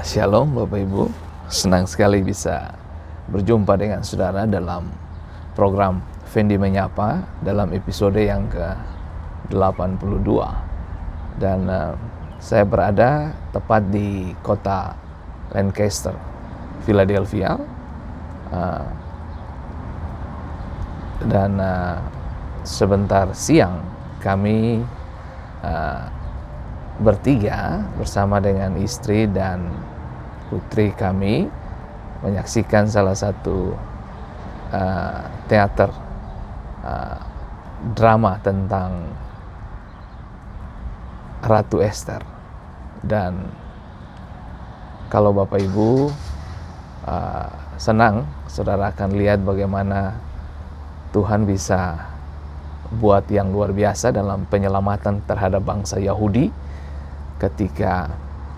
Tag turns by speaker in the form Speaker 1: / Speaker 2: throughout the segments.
Speaker 1: Shalom Bapak Ibu, senang sekali bisa berjumpa dengan saudara dalam program Fendi Menyapa dalam episode yang ke-82. Dan saya berada tepat di kota Lancaster, Philadelphia. Dan sebentar siang kami bertiga bersama dengan istri dan putri kami menyaksikan salah satu teater drama tentang Ratu Esther. Dan kalau Bapak Ibu senang, saudara akan lihat bagaimana Tuhan bisa buat yang luar biasa dalam penyelamatan terhadap bangsa Yahudi ketika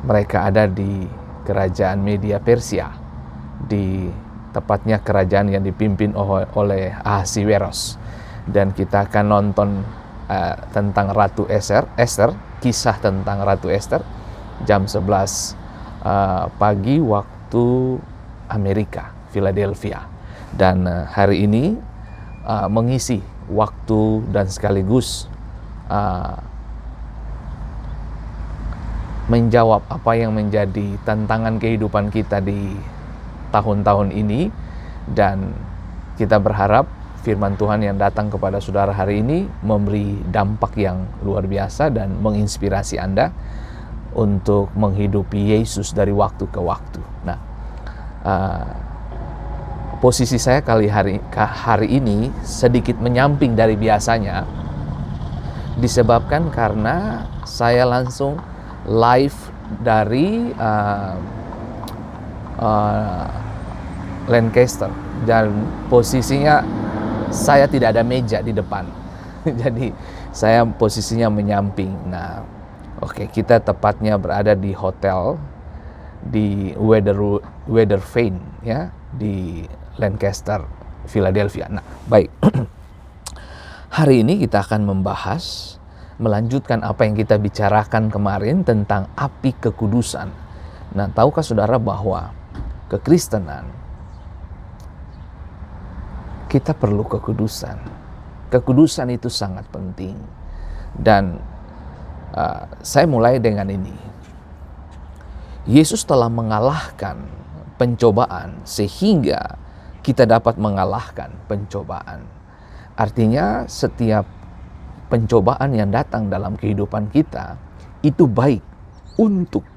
Speaker 1: mereka ada di kerajaan Media Persia, di tepatnya kerajaan yang dipimpin oleh Ahasiweros. Dan kita akan nonton tentang Ratu Esther, kisah tentang Ratu Esther jam 11 pagi waktu Amerika, Philadelphia. Dan hari ini mengisi waktu dan sekaligus menjawab apa yang menjadi tantangan kehidupan kita di tahun-tahun ini. Dan kita berharap firman Tuhan yang datang kepada saudara hari ini memberi dampak yang luar biasa dan menginspirasi Anda untuk menghidupi Yesus dari waktu ke waktu. Nah, posisi saya hari ini sedikit menyamping dari biasanya, disebabkan karena saya langsung live dari Lancaster, dan posisinya saya tidak ada meja di depan. Jadi saya posisinya menyamping. Nah, oke, kita tepatnya berada di hotel di Weatherford ya, di Lancaster, Philadelphia. Nah, baik. Hari ini kita akan melanjutkan apa yang kita bicarakan kemarin tentang api kekudusan. Nah, tahukah saudara bahwa kekristenan kita perlu kekudusan. Kekudusan itu sangat penting. Dan saya mulai dengan ini. Yesus telah mengalahkan pencobaan sehingga kita dapat mengalahkan pencobaan. Artinya setiap pencobaan yang datang dalam kehidupan kita itu baik untuk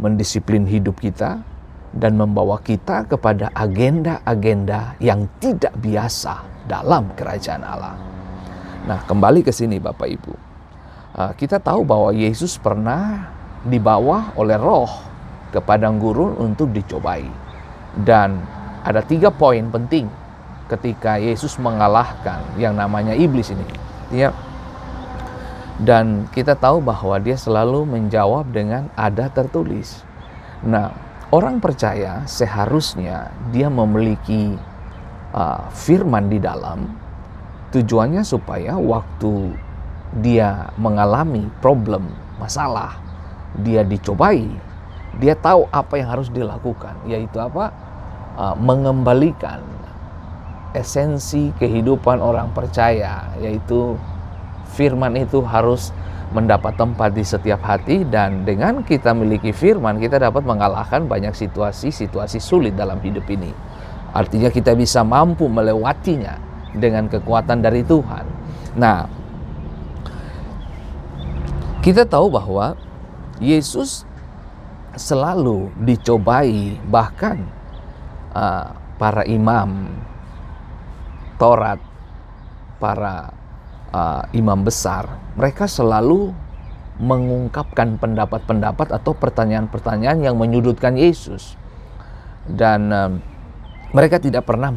Speaker 1: mendisiplin hidup kita dan membawa kita kepada agenda-agenda yang tidak biasa dalam kerajaan Allah. Nah, kembali ke sini Bapak Ibu. Kita tahu bahwa Yesus pernah dibawa oleh Roh ke padang gurun untuk dicobai. Dan ada 3 poin penting ketika Yesus mengalahkan yang namanya iblis ini. Ya. Dan kita tahu bahwa dia selalu menjawab dengan ada tertulis. Nah, orang percaya seharusnya dia memiliki firman di dalam, tujuannya supaya waktu dia mengalami problem, masalah, dia dicobai, dia tahu apa yang harus dilakukan, yaitu apa? Mengembalikan esensi kehidupan orang percaya, yaitu firman itu harus mendapat tempat di setiap hati. Dan dengan kita memiliki firman, kita dapat mengalahkan banyak situasi-situasi sulit dalam hidup ini. Artinya kita bisa mampu melewatinya dengan kekuatan dari Tuhan. Nah, kita tahu bahwa Yesus selalu dicobai, bahkan para imam Taurat, para imam besar, mereka selalu mengungkapkan pendapat-pendapat atau pertanyaan-pertanyaan yang menyudutkan Yesus. Dan mereka tidak pernah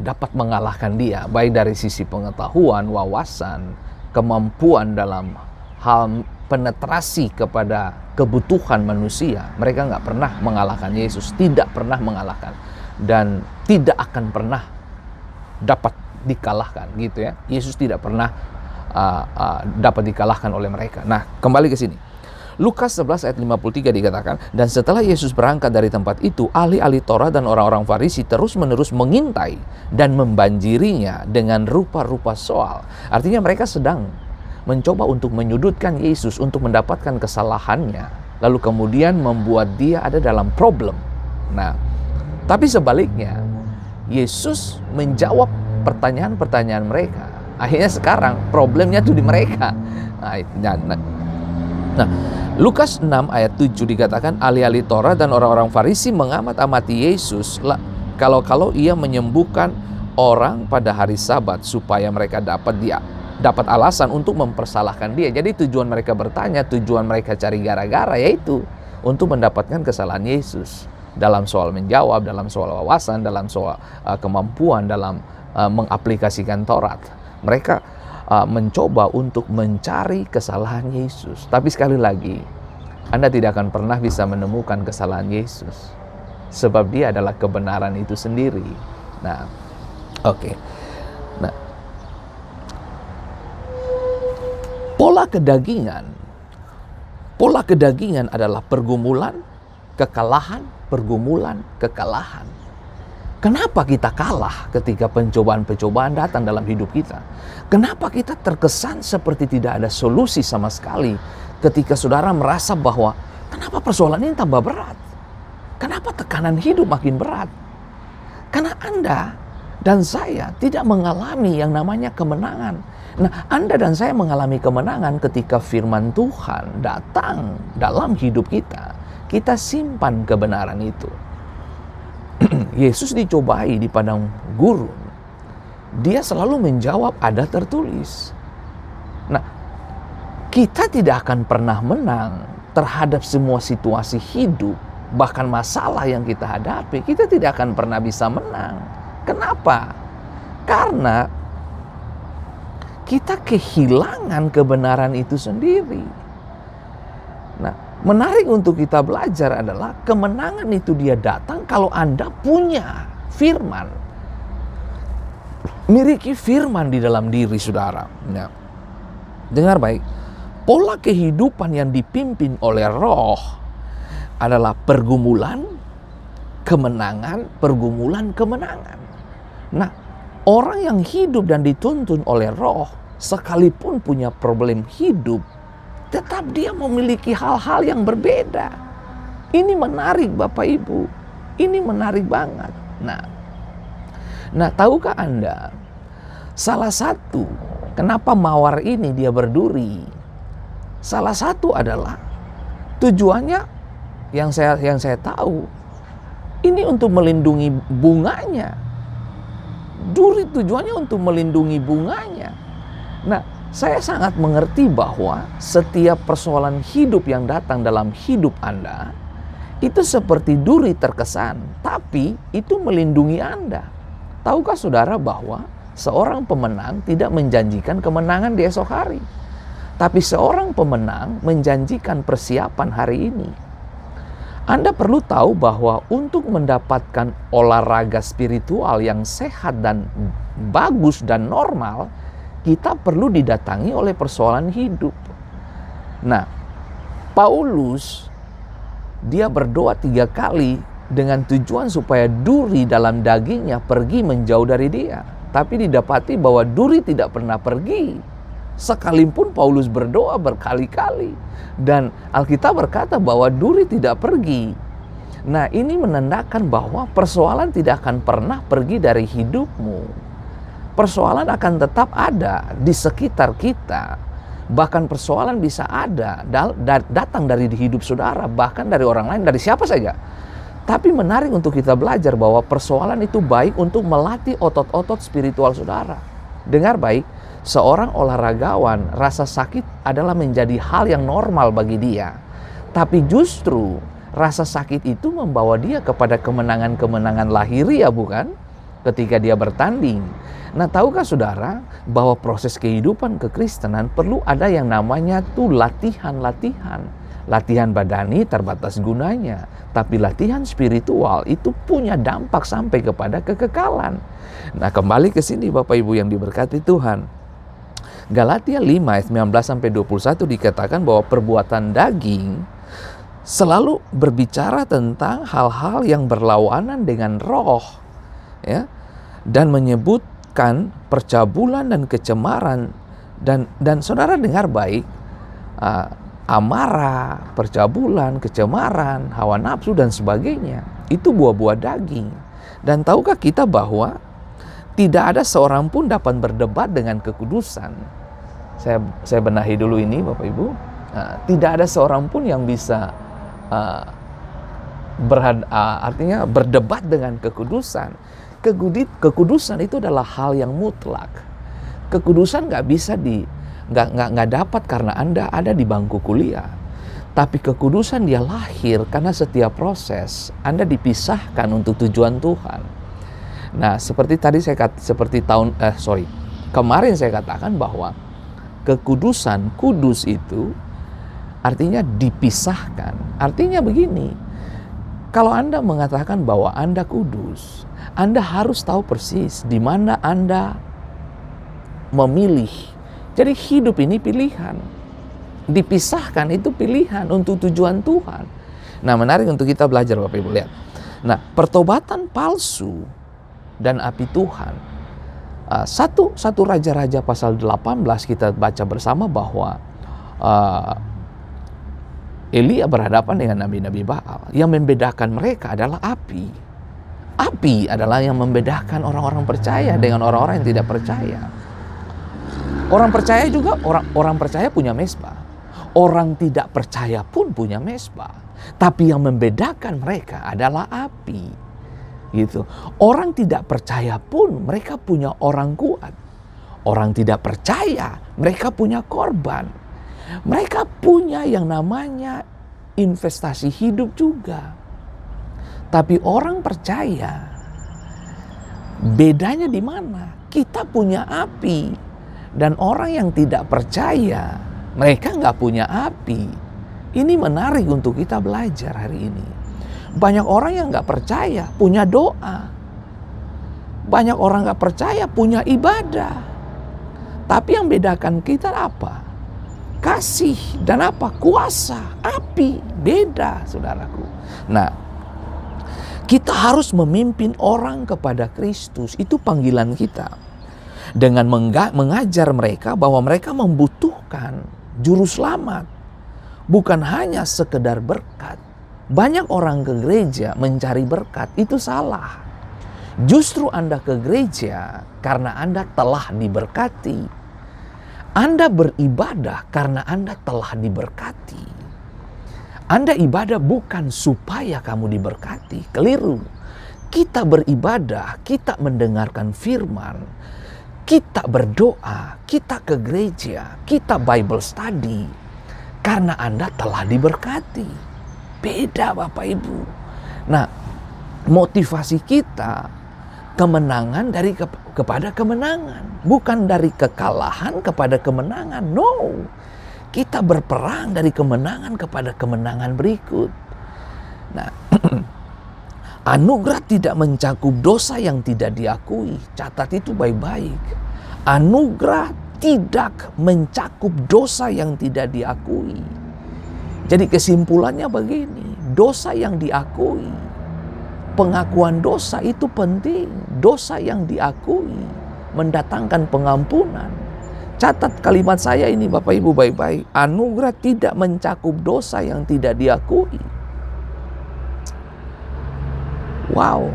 Speaker 1: dapat mengalahkan dia, baik dari sisi pengetahuan, wawasan, kemampuan dalam hal penetrasi kepada kebutuhan manusia. Mereka nggak pernah mengalahkan Yesus, tidak pernah mengalahkan, dan tidak akan pernah dapat dikalahkan, gitu ya. Yesus tidak pernah dapat dikalahkan oleh mereka. Nah, kembali ke sini. Lukas 11 ayat 53 dikatakan, dan setelah Yesus berangkat dari tempat itu, ahli-ahli Taurat dan orang-orang Farisi terus-menerus mengintai dan membanjirinya dengan rupa-rupa soal. Artinya mereka sedang mencoba untuk menyudutkan Yesus untuk mendapatkan kesalahannya, lalu kemudian membuat dia ada dalam problem. Nah, tapi sebaliknya, Yesus menjawab pertanyaan-pertanyaan mereka. Akhirnya sekarang problemnya tuh di mereka. Nah, Lukas 6 ayat 7 dikatakan, ahli-ahli Taurat dan orang-orang Farisi mengamat-amati Yesus kalau ia menyembuhkan orang pada hari Sabat supaya mereka dapat alasan untuk mempersalahkan dia. Jadi tujuan mereka bertanya, tujuan mereka cari gara-gara yaitu untuk mendapatkan kesalahan Yesus dalam soal menjawab, dalam soal wawasan, dalam soal kemampuan dalam mengaplikasikan Taurat. Mereka mencoba untuk mencari kesalahan Yesus. Tapi sekali lagi, Anda tidak akan pernah bisa menemukan kesalahan Yesus, sebab dia adalah kebenaran itu sendiri. Nah, oke. Nah, pola kedagingan adalah pergumulan, kekalahan, pergumulan, kekalahan. Kenapa kita kalah ketika pencobaan-pencobaan datang dalam hidup kita? Kenapa kita terkesan seperti tidak ada solusi sama sekali ketika saudara merasa bahwa kenapa persoalan ini tambah berat? Kenapa tekanan hidup makin berat? Karena Anda dan saya tidak mengalami yang namanya kemenangan. Nah, Anda dan saya mengalami kemenangan ketika firman Tuhan datang dalam hidup kita. Kita simpan kebenaran itu. Yesus dicobai di padang gurun. Dia selalu menjawab ada tertulis. Nah, kita tidak akan pernah menang terhadap semua situasi hidup, bahkan masalah yang kita hadapi. Kita tidak akan pernah bisa menang. Kenapa? Karena kita kehilangan kebenaran itu sendiri. Nah, menarik untuk kita belajar adalah kemenangan itu dia datang kalau Anda punya firman. Miliki firman di dalam diri saudara. Nah, dengar baik. Pola kehidupan yang dipimpin oleh Roh adalah pergumulan, kemenangan, pergumulan, kemenangan. Nah, orang yang hidup dan dituntun oleh Roh, sekalipun punya problem hidup, tetap dia memiliki hal-hal yang berbeda. Ini menarik Bapak Ibu. Ini menarik banget. Nah, tahukah Anda, salah satu kenapa mawar ini dia berduri? Salah satu adalah tujuannya yang saya tahu, ini untuk melindungi bunganya. Duri tujuannya untuk melindungi bunganya. Nah, saya sangat mengerti bahwa setiap persoalan hidup yang datang dalam hidup Anda itu seperti duri terkesan, tapi itu melindungi Anda. Tahukah saudara bahwa seorang pemenang tidak menjanjikan kemenangan di esok hari, tapi seorang pemenang menjanjikan persiapan hari ini. Anda perlu tahu bahwa untuk mendapatkan olahraga spiritual yang sehat dan bagus dan normal, kita perlu didatangi oleh persoalan hidup. Nah, Paulus dia berdoa 3 kali dengan tujuan supaya duri dalam dagingnya pergi menjauh dari dia. Tapi didapati bahwa duri tidak pernah pergi, sekalipun Paulus berdoa berkali-kali. Dan Alkitab berkata bahwa duri tidak pergi. Nah, ini menandakan bahwa persoalan tidak akan pernah pergi dari hidupmu. Persoalan akan tetap ada di sekitar kita. Bahkan persoalan bisa ada datang dari hidup saudara, bahkan dari orang lain, dari siapa saja. Tapi menarik untuk kita belajar bahwa persoalan itu baik untuk melatih otot-otot spiritual saudara. Dengar baik, seorang olahragawan rasa sakit adalah menjadi hal yang normal bagi dia. Tapi justru rasa sakit itu membawa dia kepada kemenangan-kemenangan lahiriah, bukan? Ketika dia bertanding. Nah, tahukah saudara bahwa proses kehidupan kekristenan perlu ada yang namanya tuh latihan-latihan. Latihan badani terbatas gunanya, tapi latihan spiritual itu punya dampak sampai kepada kekekalan. Nah, kembali ke sini Bapak Ibu yang diberkati Tuhan. Galatia 5 ayat 19-21 dikatakan bahwa perbuatan daging selalu berbicara tentang hal-hal yang berlawanan dengan roh, ya, dan menyebutkan percabulan dan kecemaran, dan saudara dengar baik, amarah, percabulan, kecemaran, hawa nafsu dan sebagainya, itu buah-buah daging. Dan tahukah kita bahwa tidak ada seorang pun dapat berdebat dengan kekudusan. Saya benahi dulu ini Bapak Ibu. Tidak ada seorang pun yang bisa artinya berdebat dengan kekudusan. Kekudusan itu adalah hal yang mutlak. Kekudusan nggak dapat karena Anda ada di bangku kuliah. Tapi kekudusan dia lahir karena setiap proses Anda dipisahkan untuk tujuan Tuhan. Nah, seperti tadi kemarin saya katakan bahwa kekudusan, kudus itu artinya dipisahkan. Artinya begini, kalau Anda mengatakan bahwa Anda kudus, Anda harus tahu persis di mana Anda memilih. Jadi hidup ini pilihan. Dipisahkan itu pilihan untuk tujuan Tuhan. Nah, menarik untuk kita belajar Bapak Ibu, lihat. Nah, pertobatan palsu dan api Tuhan. Satu Raja-Raja pasal 18 kita baca bersama bahwa Elia berhadapan dengan nabi-nabi Baal. Yang membedakan mereka adalah api. Api adalah yang membedakan orang-orang percaya dengan orang-orang yang tidak percaya. Orang percaya juga, orang percaya punya mezbah. Orang tidak percaya pun punya mezbah. Tapi yang membedakan mereka adalah api. Gitu. Orang tidak percaya pun mereka punya orang kuat. Orang tidak percaya mereka punya korban. Mereka punya yang namanya investasi hidup juga. Tapi orang percaya, bedanya di mana? Kita punya api. Dan orang yang tidak percaya, mereka nggak punya api. Ini menarik untuk kita belajar hari ini. Banyak orang yang nggak percaya punya doa. Banyak orang nggak percaya punya ibadah. Tapi yang bedakan kita apa? Kasih dan apa? Kuasa, api. Beda, saudaraku. Nah, kita harus memimpin orang kepada Kristus. Itu panggilan kita. Dengan mengajar mereka bahwa mereka membutuhkan juru selamat. Bukan hanya sekedar berkat. Banyak orang ke gereja mencari berkat, itu salah. Justru Anda ke gereja karena Anda telah diberkati. Anda beribadah karena Anda telah diberkati. Anda ibadah bukan supaya kamu diberkati, keliru. Kita beribadah, kita mendengarkan firman, kita berdoa, kita ke gereja, kita Bible study karena Anda telah diberkati. Beda Bapak Ibu. Nah, motivasi kita kemenangan kepada kemenangan. Bukan dari kekalahan kepada kemenangan. No. Kita berperang dari kemenangan kepada kemenangan berikut. Nah, anugerah tidak mencakup dosa yang tidak diakui. Catat itu baik-baik. Anugerah tidak mencakup dosa yang tidak diakui. Jadi kesimpulannya begini, dosa yang diakui, pengakuan dosa itu penting. Dosa yang diakui mendatangkan pengampunan. Catat kalimat saya ini Bapak Ibu baik-baik. Anugerah tidak mencakup dosa yang tidak diakui. Wow.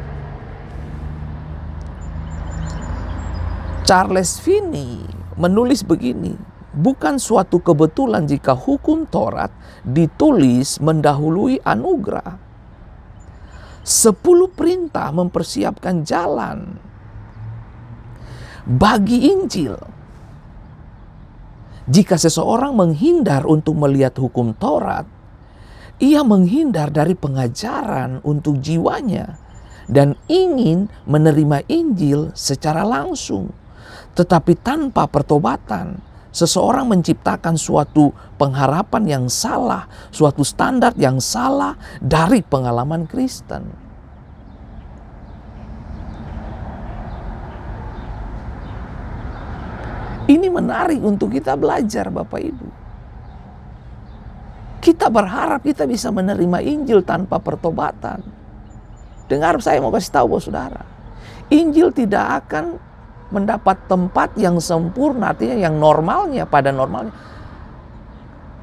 Speaker 1: Charles Finney menulis begini. Bukan suatu kebetulan jika hukum Taurat ditulis mendahului anugerah. 10 perintah mempersiapkan jalan bagi Injil. Jika seseorang menghindar untuk melihat hukum Taurat, ia menghindar dari pengajaran untuk jiwanya dan ingin menerima Injil secara langsung. Tetapi tanpa pertobatan, seseorang menciptakan suatu pengharapan yang salah, suatu standar yang salah dari pengalaman Kristen. Ini menarik untuk kita belajar, Bapak Ibu. Kita berharap kita bisa menerima Injil tanpa pertobatan. Dengar, saya mau kasih tahu saudara, Injil tidak akan mendapat tempat yang sempurna, artinya yang normalnya, pada normalnya,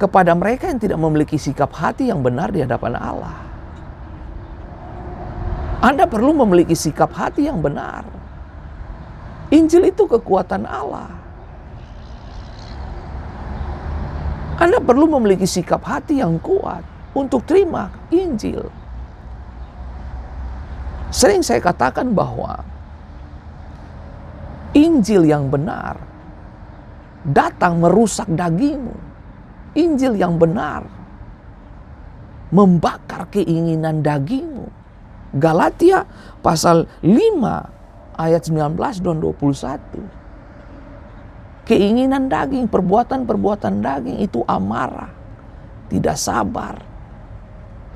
Speaker 1: kepada mereka yang tidak memiliki sikap hati yang benar di hadapan Allah. Anda perlu memiliki sikap hati yang benar. Injil itu kekuatan Allah. Anda perlu memiliki sikap hati yang kuat untuk terima Injil. Sering saya katakan bahwa Injil yang benar datang merusak dagingmu. Injil yang benar membakar keinginan dagingmu. Galatia pasal 5 ayat 19 dan 21. Keinginan daging, perbuatan-perbuatan daging itu amarah, tidak sabar,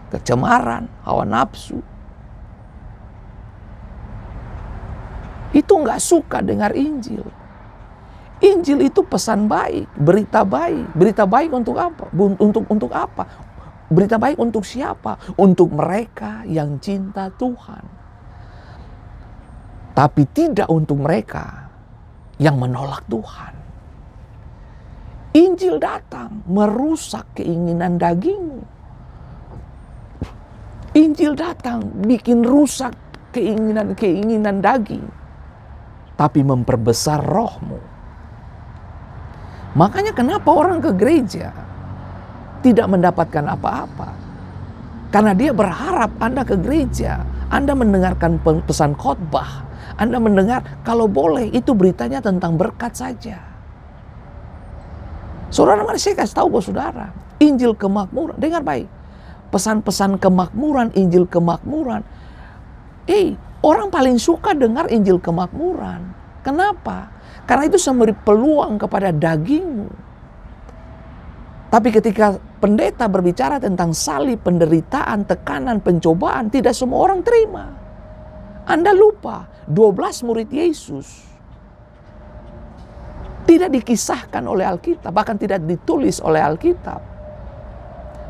Speaker 1: kecemaran, hawa nafsu. Itu nggak suka dengar Injil. Injil itu pesan baik, berita baik. Berita baik untuk apa? Untuk apa? Berita baik untuk siapa? Untuk mereka yang cinta Tuhan. Tapi tidak untuk mereka yang menolak Tuhan. Injil datang merusak keinginan dagingmu. Injil datang bikin rusak keinginan daging, tapi memperbesar rohmu. Makanya kenapa orang ke gereja tidak mendapatkan apa-apa? Karena dia berharap Anda ke gereja, Anda mendengarkan pesan khotbah, Anda mendengar kalau boleh itu beritanya tentang berkat saja. Saudara, mari saya kasih tahu buat saudara, Injil kemakmuran, dengar baik, pesan-pesan kemakmuran, Injil kemakmuran. Orang paling suka dengar Injil kemakmuran. Kenapa? Karena itu memberi peluang kepada dagingmu. Tapi ketika pendeta berbicara tentang salib, penderitaan, tekanan, pencobaan, tidak semua orang terima. Anda lupa, 12 murid Yesus tidak dikisahkan oleh Alkitab, bahkan tidak ditulis oleh Alkitab.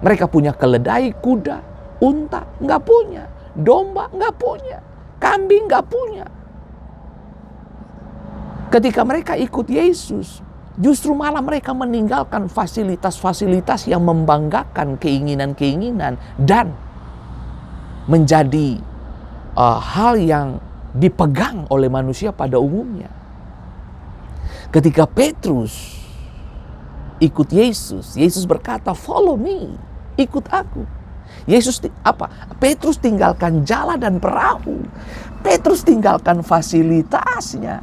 Speaker 1: Mereka punya keledai, kuda, unta, nggak punya. Domba nggak punya. Kambing nggak punya. Ketika mereka ikut Yesus, justru malah mereka meninggalkan fasilitas-fasilitas yang membanggakan keinginan-keinginan dan menjadi hal yang dipegang oleh manusia pada umumnya. Ketika Petrus ikut Yesus, Yesus berkata, "Follow me, ikut aku." Petrus tinggalkan jala dan perahu. Petrus tinggalkan fasilitasnya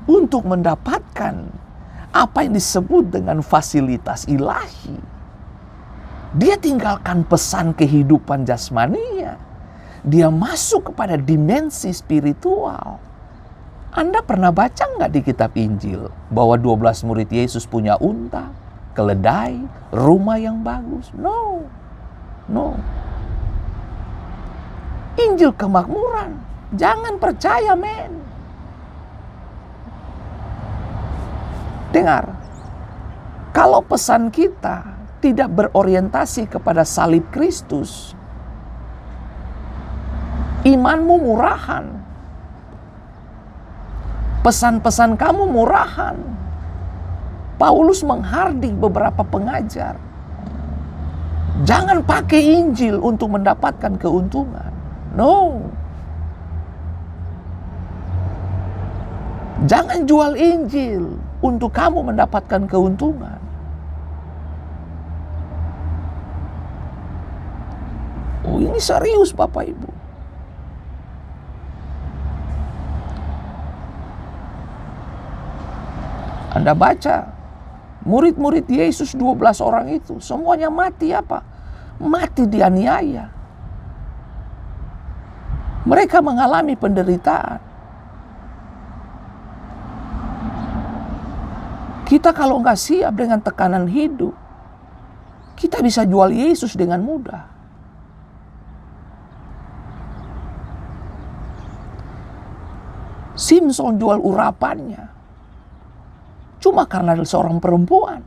Speaker 1: untuk mendapatkan apa yang disebut dengan fasilitas ilahi. Dia tinggalkan pesan kehidupan jasmaninya. Dia masuk kepada dimensi spiritual. Anda pernah baca nggak di kitab Injil bahwa 12 murid Yesus punya unta, keledai, rumah yang bagus? No. Injil kemakmuran. Jangan percaya, men. Dengar. Kalau pesan kita tidak berorientasi kepada salib Kristus, imanmu murahan. Pesan-pesan kamu murahan. Paulus menghardik beberapa pengajar. Jangan pakai Injil untuk mendapatkan keuntungan. No. Jangan jual Injil untuk kamu mendapatkan keuntungan. Oh, ini serius Bapak Ibu. Anda baca, murid-murid Yesus 12 orang itu, semuanya mati apa? Mati dianiaya. Mereka mengalami penderitaan. Kita kalau nggak siap dengan tekanan hidup, kita bisa jual Yesus dengan mudah. Simpson jual urapannya. cuma karena seorang perempuan.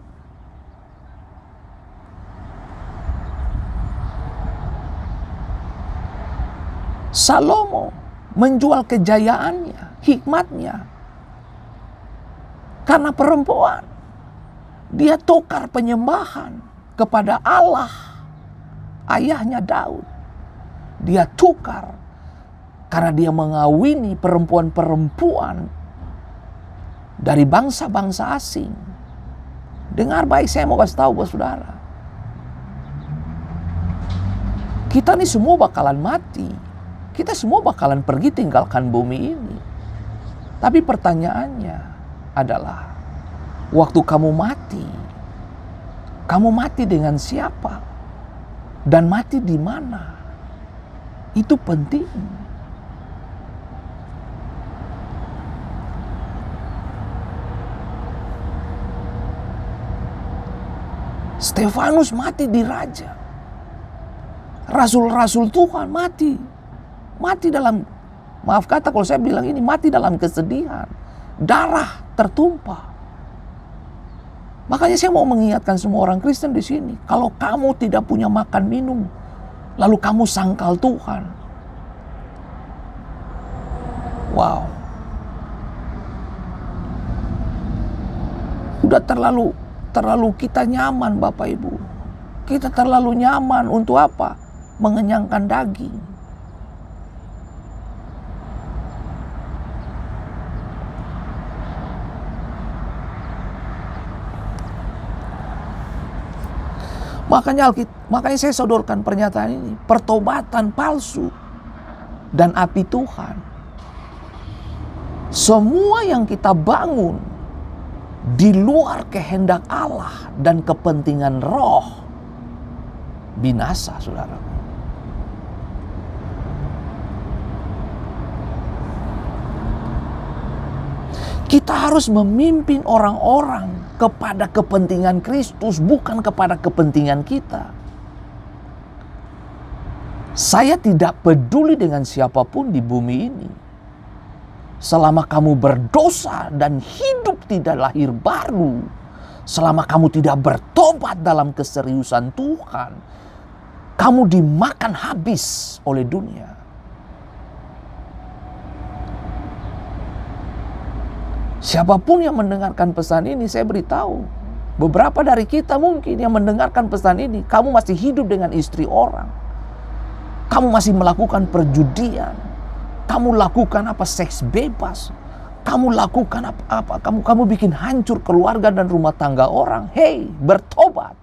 Speaker 1: Salomo menjual kejayaannya, hikmatnya, karena perempuan. Dia tukar penyembahan kepada Allah ayahnya Daud. Dia tukar karena dia mengawini perempuan-perempuan dari bangsa-bangsa asing. Dengar baik, saya mau kasih tahu buat saudara. Kita ini semua bakalan mati. Kita semua bakalan pergi tinggalkan bumi ini. Tapi pertanyaannya adalah, waktu kamu mati dengan siapa? Dan mati di mana? Itu penting. Stefanus mati di raja. Rasul-rasul Tuhan mati. Mati dalam, maaf kata kalau saya bilang ini, mati dalam kesedihan. Darah tertumpah. Makanya saya mau mengingatkan semua orang Kristen di sini. Kalau kamu tidak punya makan minum, lalu kamu sangkal Tuhan. Wow. Udah terlalu kita nyaman Bapak Ibu. Kita terlalu nyaman untuk apa? Mengenyangkan daging. Makanya saya sodorkan pernyataan ini. Pertobatan palsu dan api Tuhan. Semua yang kita bangun di luar kehendak Allah dan kepentingan roh, binasa, saudara. Kita harus memimpin orang-orang kepada kepentingan Kristus, bukan kepada kepentingan kita. Saya tidak peduli dengan siapapun di bumi ini. Selama kamu berdosa dan hidup tidak lahir baru, selama kamu tidak bertobat dalam keseriusan Tuhan, kamu dimakan habis oleh dunia. Siapapun yang mendengarkan pesan ini, saya beritahu, beberapa dari kita mungkin yang mendengarkan pesan ini, kamu masih hidup dengan istri orang. Kamu masih melakukan perjudian. Kamu lakukan seks bebas. Kamu lakukan apa? Kamu bikin hancur keluarga dan rumah tangga orang. Hei, bertobat.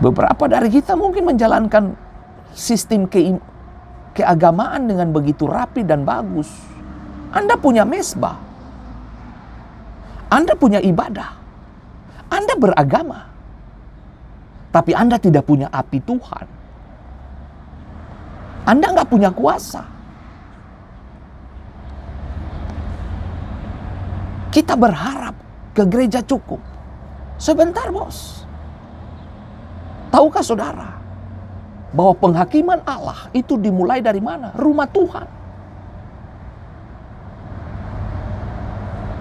Speaker 1: Beberapa dari kita mungkin menjalankan sistem keagamaan dengan begitu rapi dan bagus. Anda punya mezbah. Anda punya ibadah. Anda beragama. Tapi Anda tidak punya api Tuhan. Anda nggak punya kuasa. Kita berharap ke gereja cukup. Sebentar, bos. Tahukah saudara bahwa penghakiman Allah itu dimulai dari mana? Rumah Tuhan.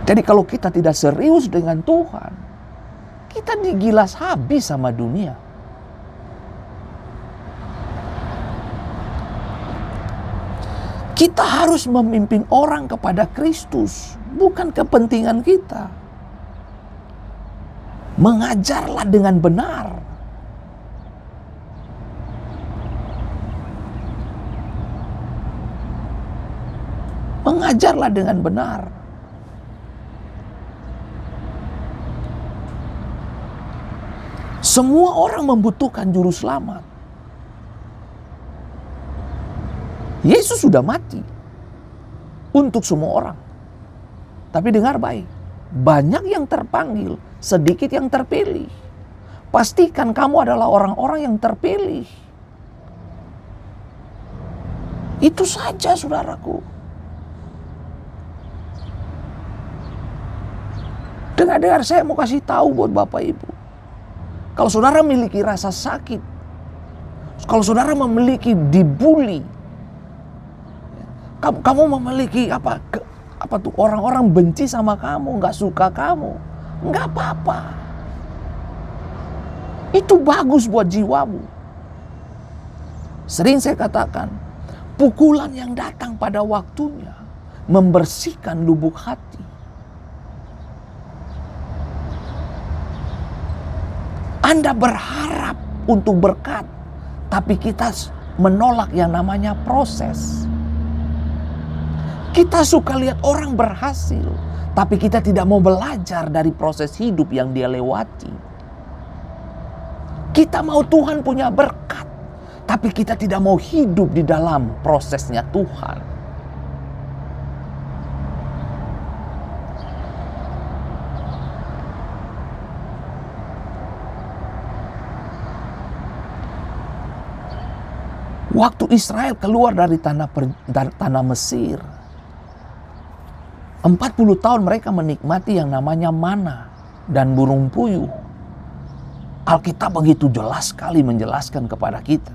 Speaker 1: Jadi kalau kita tidak serius dengan Tuhan, kita digilas habis sama dunia. Kita harus memimpin orang kepada Kristus, bukan kepentingan kita. Mengajarlah dengan benar. Mengajarlah dengan benar. Semua orang membutuhkan juru selamat. Yesus sudah mati untuk semua orang. Tapi dengar baik, banyak yang terpanggil, sedikit yang terpilih. Pastikan kamu adalah orang-orang yang terpilih. Itu saja, saudaraku. Dengar-dengar, saya mau kasih tahu buat Bapak Ibu. Kalau saudara memiliki rasa sakit, kalau saudara memiliki dibully, Kamu memiliki apa tuh, orang-orang benci sama kamu, nggak suka kamu, nggak apa-apa. Itu bagus buat jiwamu. Sering saya katakan, pukulan yang datang pada waktunya membersihkan lubuk hati. Anda berharap untuk berkat, tapi kita menolak yang namanya proses. Kita suka lihat orang berhasil, tapi kita tidak mau belajar dari proses hidup yang dia lewati. Kita mau Tuhan punya berkat, tapi kita tidak mau hidup di dalam prosesnya Tuhan. Waktu Israel keluar dari tanah Mesir, 40 tahun mereka menikmati yang namanya mana dan burung puyuh. Alkitab begitu jelas sekali menjelaskan kepada kita.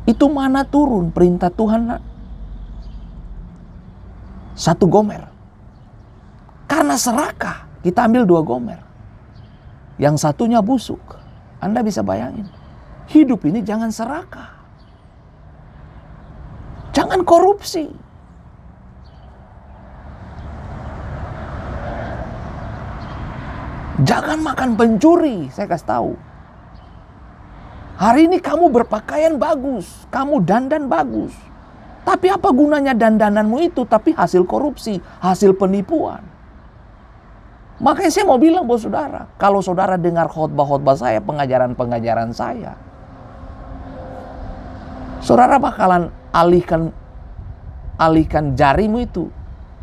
Speaker 1: Itu mana turun perintah Tuhan 1 gomer. Karena serakah kita ambil 2 gomer. Yang satunya busuk. Anda bisa bayangin. Hidup ini jangan serakah. Jangan korupsi. Jangan makan pencuri, saya kasih tahu. Hari ini kamu berpakaian bagus, kamu dandan bagus. Tapi apa gunanya dandananmu itu tapi hasil korupsi, hasil penipuan. Makanya saya mau bilang buat saudara, kalau saudara dengar khotbah-khotbah saya, pengajaran-pengajaran saya, saudara bakalan alihkan jarimu itu.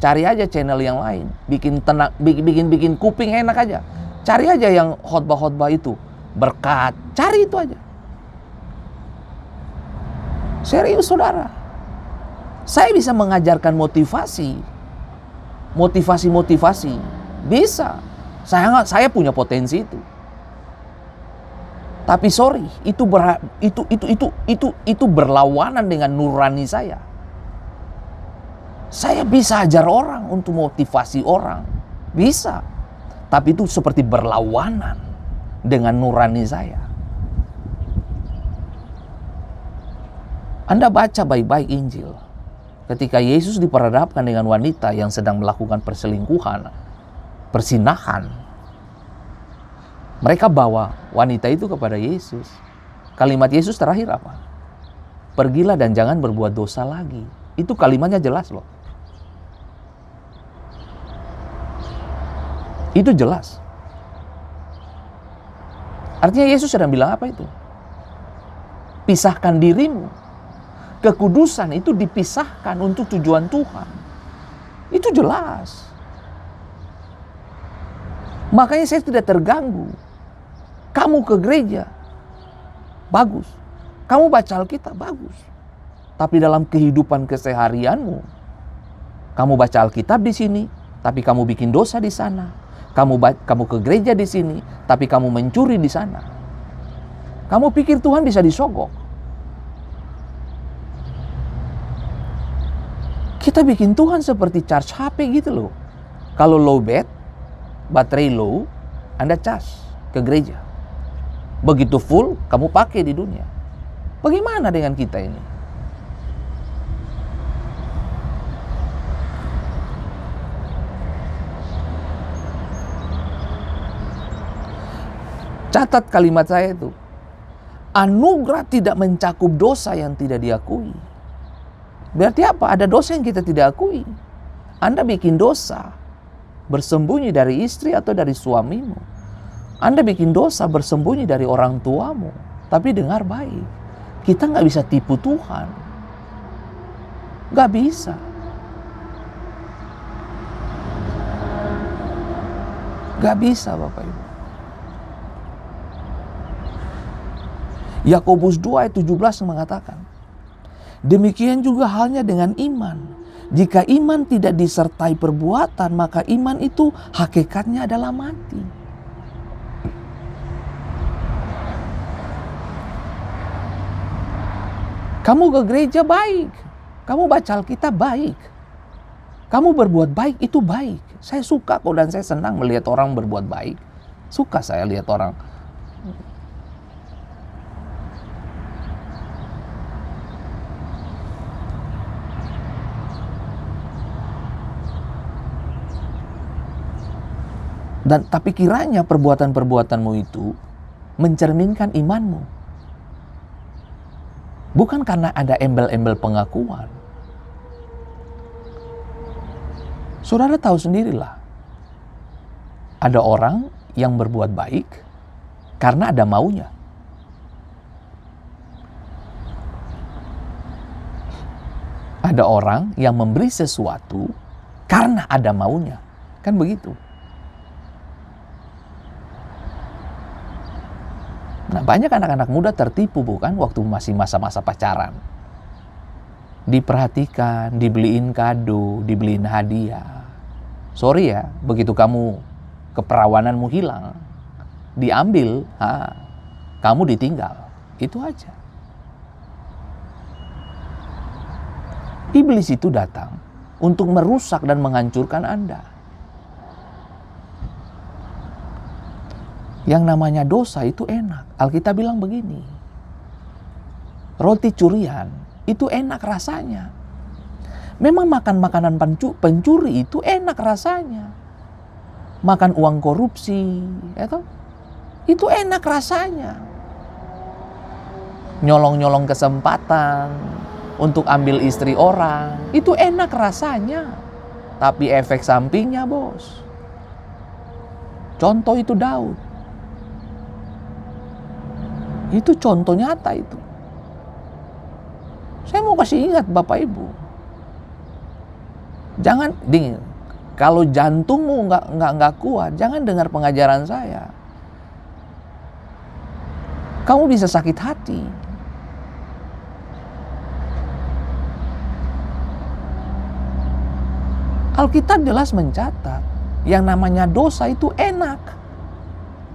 Speaker 1: Cari aja channel yang lain, bikin kuping enak aja. Cari aja yang khotbah-khotbah itu, berkat, cari itu aja. Serius saudara. Saya bisa mengajarkan motivasi. Bisa. Saya punya potensi itu. Tapi sorry, itu berlawanan dengan nurani saya. Saya bisa ajar orang untuk motivasi orang. Bisa. Tapi itu seperti berlawanan dengan nurani saya. Anda baca baik-baik Injil. Ketika Yesus diperhadapkan dengan wanita yang sedang melakukan perselingkuhan, persinahan, mereka bawa wanita itu kepada Yesus. Kalimat Yesus terakhir apa? Pergilah dan jangan berbuat dosa lagi. Itu kalimatnya jelas loh. Itu jelas. Artinya Yesus sedang bilang apa itu? Pisahkan dirimu. Kekudusan itu dipisahkan untuk tujuan Tuhan. Itu jelas. Makanya saya tidak terganggu. Kamu ke gereja, bagus. Kamu baca Alkitab, bagus. Tapi dalam kehidupan keseharianmu, kamu baca Alkitab di sini, tapi kamu bikin dosa di sana. Kamu ke gereja di sini, tapi kamu mencuri di sana. Kamu pikir Tuhan bisa disogok? Kita bikin Tuhan seperti charge HP gitu loh. Kalau low baterai low, Anda charge ke gereja. Begitu full, kamu pakai di dunia. Bagaimana dengan kita ini? Catat kalimat saya itu. Anugerah tidak mencakup dosa yang tidak diakui. Berarti apa? Ada dosa yang kita tidak akui. Anda bikin dosa bersembunyi dari istri atau dari suamimu. Anda bikin dosa bersembunyi dari orang tuamu. Tapi dengar baik, kita nggak bisa tipu Tuhan. Nggak bisa. Nggak bisa Bapak Ibu. Yakobus 2 ayat 17 mengatakan, demikian juga halnya dengan iman. Jika iman tidak disertai perbuatan, maka iman itu hakikatnya adalah mati. Kamu ke gereja baik. Kamu baca Alkitab baik. Kamu berbuat baik itu baik. Saya suka kok dan saya senang melihat orang berbuat baik. Suka saya lihat orang. Dan tapi kiranya perbuatan-perbuatanmu itu mencerminkan imanmu. Bukan karena ada embel-embel pengakuan. Saudara tahu sendirilah. Ada orang yang berbuat baik karena ada maunya. Ada orang yang memberi sesuatu karena ada maunya. Kan begitu. Nah, banyak anak-anak muda tertipu bukan waktu masih masa-masa pacaran. Diperhatikan, dibeliin kado, dibeliin hadiah. Sorry ya, begitu kamu keperawananmu hilang, diambil, kamu ditinggal. Itu aja. Iblis itu datang untuk merusak dan menghancurkan Anda. Yang namanya dosa itu enak. Alkitab bilang begini. Roti curian itu enak rasanya. Memang makan makanan pencuri itu enak rasanya. Makan uang korupsi, itu enak rasanya. Nyolong-nyolong kesempatan untuk ambil istri orang, itu enak rasanya. Tapi efek sampingnya, bos. Contoh itu Daud. Itu contoh nyata itu. Saya mau kasih ingat Bapak Ibu. Jangan, kalau jantungmu nggak kuat, jangan dengar pengajaran saya. Kamu bisa sakit hati. Alkitab jelas mencatat, yang namanya dosa itu enak.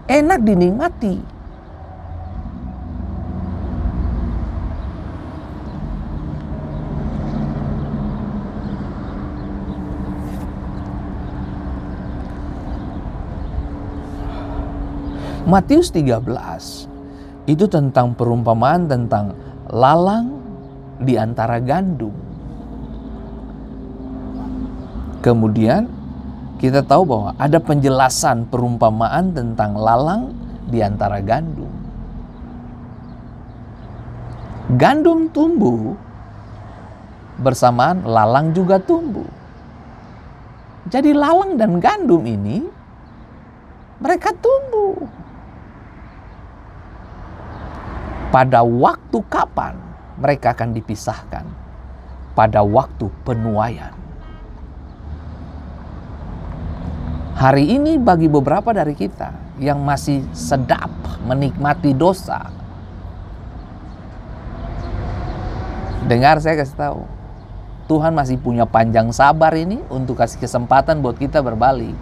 Speaker 1: Enak dinikmati. Matius 13 itu tentang perumpamaan tentang lalang di antara gandum. Kemudian kita tahu bahwa ada penjelasan perumpamaan tentang lalang di antara gandum. Gandum tumbuh bersamaan lalang juga tumbuh. Jadi lalang dan gandum ini mereka tumbuh. Pada waktu kapan mereka akan dipisahkan? Pada waktu penuaian. Hari ini bagi beberapa dari kita yang masih sedap menikmati dosa. Dengar, saya kasih tahu. Tuhan masih punya panjang sabar ini untuk kasih kesempatan buat kita berbalik.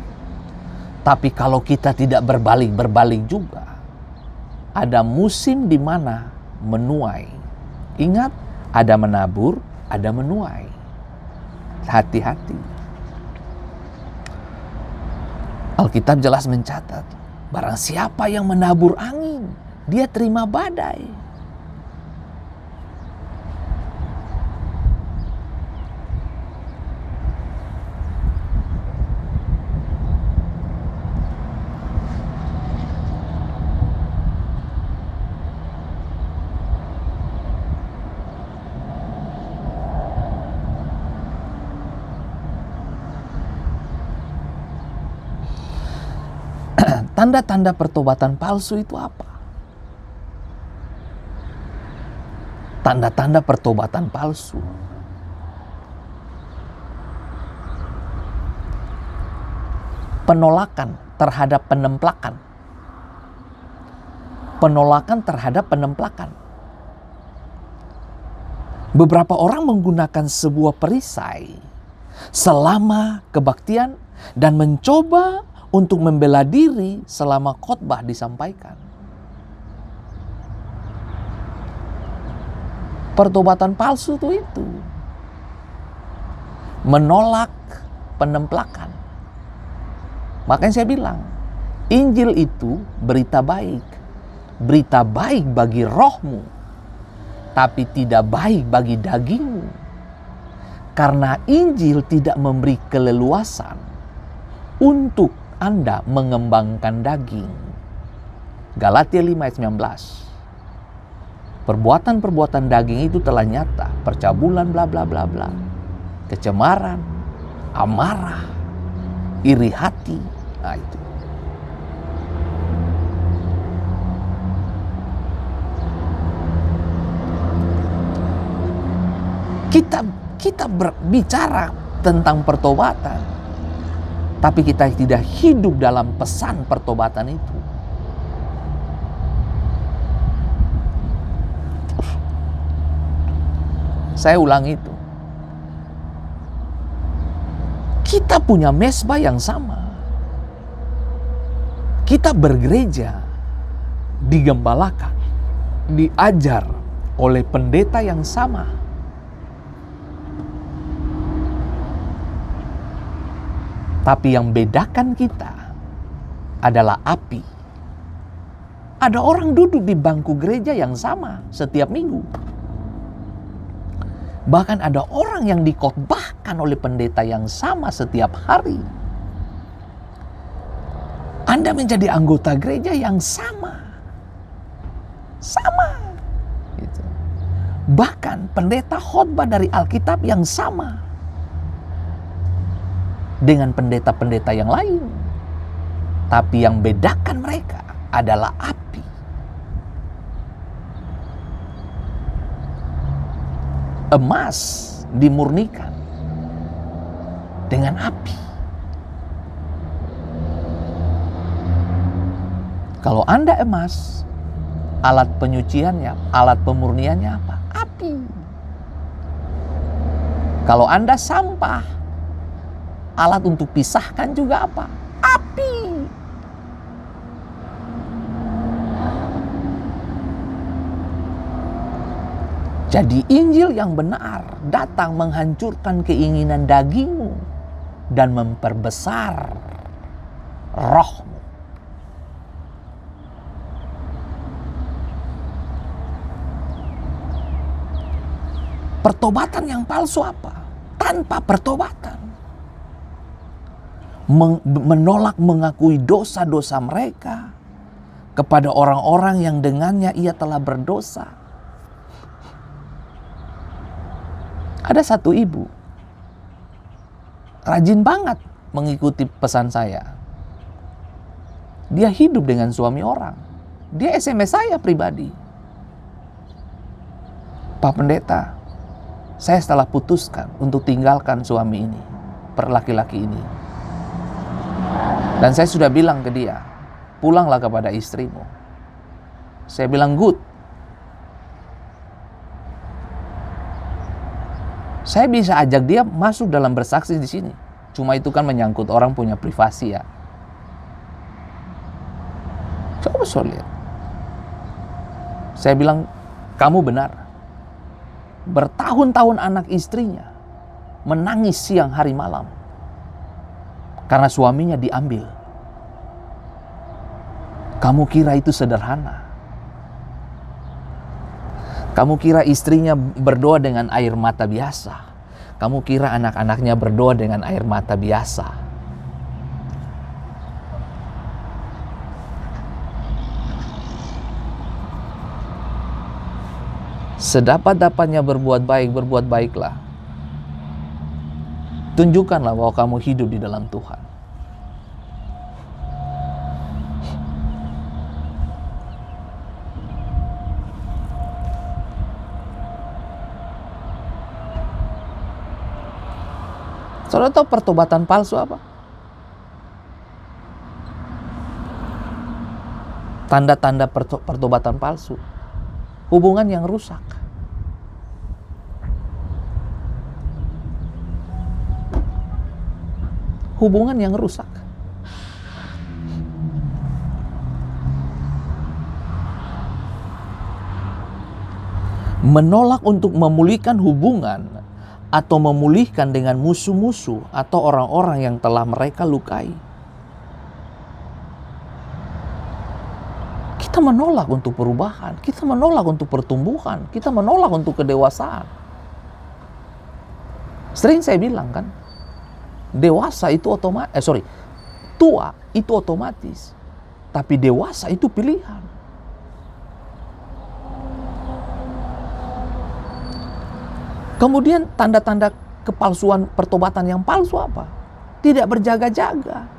Speaker 1: Tapi kalau kita tidak berbalik juga. Ada musim di mana menuai. Ingat, ada menabur, ada menuai. Hati-hati. Alkitab jelas mencatat, barang siapa yang menabur angin, dia terima badai. Tanda-tanda pertobatan palsu itu apa? Tanda-tanda pertobatan palsu. Penolakan terhadap penemplakan. Penolakan terhadap penemplakan. Beberapa orang menggunakan sebuah perisai selama kebaktian dan mencoba untuk membela diri selama khotbah disampaikan. Pertobatan palsu itu. menolak penemplakan. Makanya saya bilang, Injil itu berita baik. Berita baik bagi rohmu, tapi tidak baik bagi dagingmu. Karena Injil tidak memberi keleluasan untuk Anda mengembangkan daging. Galatia 5 ayat 19. Perbuatan-perbuatan daging itu telah nyata. Percabulan bla bla bla bla. Kecemaran, amarah, iri hati. Nah itu. Kita berbicara tentang pertobatan, tapi kita tidak hidup dalam pesan pertobatan itu. Saya ulang itu. Kita punya mesbah yang sama. Kita bergereja, digembalakan, diajar oleh pendeta yang sama. Tapi yang bedakan kita adalah api. Ada orang duduk di bangku gereja yang sama setiap minggu. Bahkan ada orang yang dikhotbahkan oleh pendeta yang sama setiap hari. Anda menjadi anggota gereja yang sama. Sama. Gitu. Bahkan pendeta khotbah dari Alkitab yang sama dengan pendeta-pendeta yang lain. Tapi yang bedakan mereka adalah api. Emas dimurnikan dengan api. Kalau Anda emas, alat penyuciannya, alat pemurniannya apa? Api. Kalau Anda sampah, alat untuk pisahkan juga apa? Api. Jadi Injil yang benar datang menghancurkan keinginan dagingmu dan memperbesar rohmu. Pertobatan yang palsu apa? Tanpa pertobatan. Menolak mengakui dosa-dosa mereka kepada orang-orang yang dengannya ia telah berdosa. Ada satu ibu, rajin banget mengikuti pesan saya. Dia hidup dengan suami orang. Dia SMS saya pribadi. Pak Pendeta, saya telah putuskan untuk tinggalkan suami ini, laki-laki ini. Dan saya sudah bilang ke dia, pulanglah kepada istrimu. Saya bilang good. Saya bisa ajak dia masuk dalam bersaksi di sini. Cuma itu kan menyangkut orang punya privasi ya. Coba lihat. Saya bilang, kamu benar. Bertahun-tahun anak istrinya menangis siang hari malam karena suaminya diambil. Kamu kira itu sederhana? Kamu kira istrinya berdoa dengan air mata biasa? Kamu kira anak-anaknya berdoa dengan air mata biasa? Sedapat-dapatnya berbuat baiklah. Tunjukkanlah bahwa kamu hidup di dalam Tuhan. Saudara tahu pertobatan palsu apa? Tanda-tanda pertobatan palsu. Hubungan yang rusak. Hubungan yang rusak. Menolak untuk memulihkan hubungan atau memulihkan dengan musuh-musuh atau orang-orang yang telah mereka lukai. Kita menolak untuk perubahan, kita menolak untuk pertumbuhan, kita menolak untuk kedewasaan. Sering saya bilang kan, dewasa itu tua itu otomatis, tapi dewasa itu pilihan. Kemudian tanda-tanda kepalsuan pertobatan yang palsu apa? Tidak berjaga-jaga.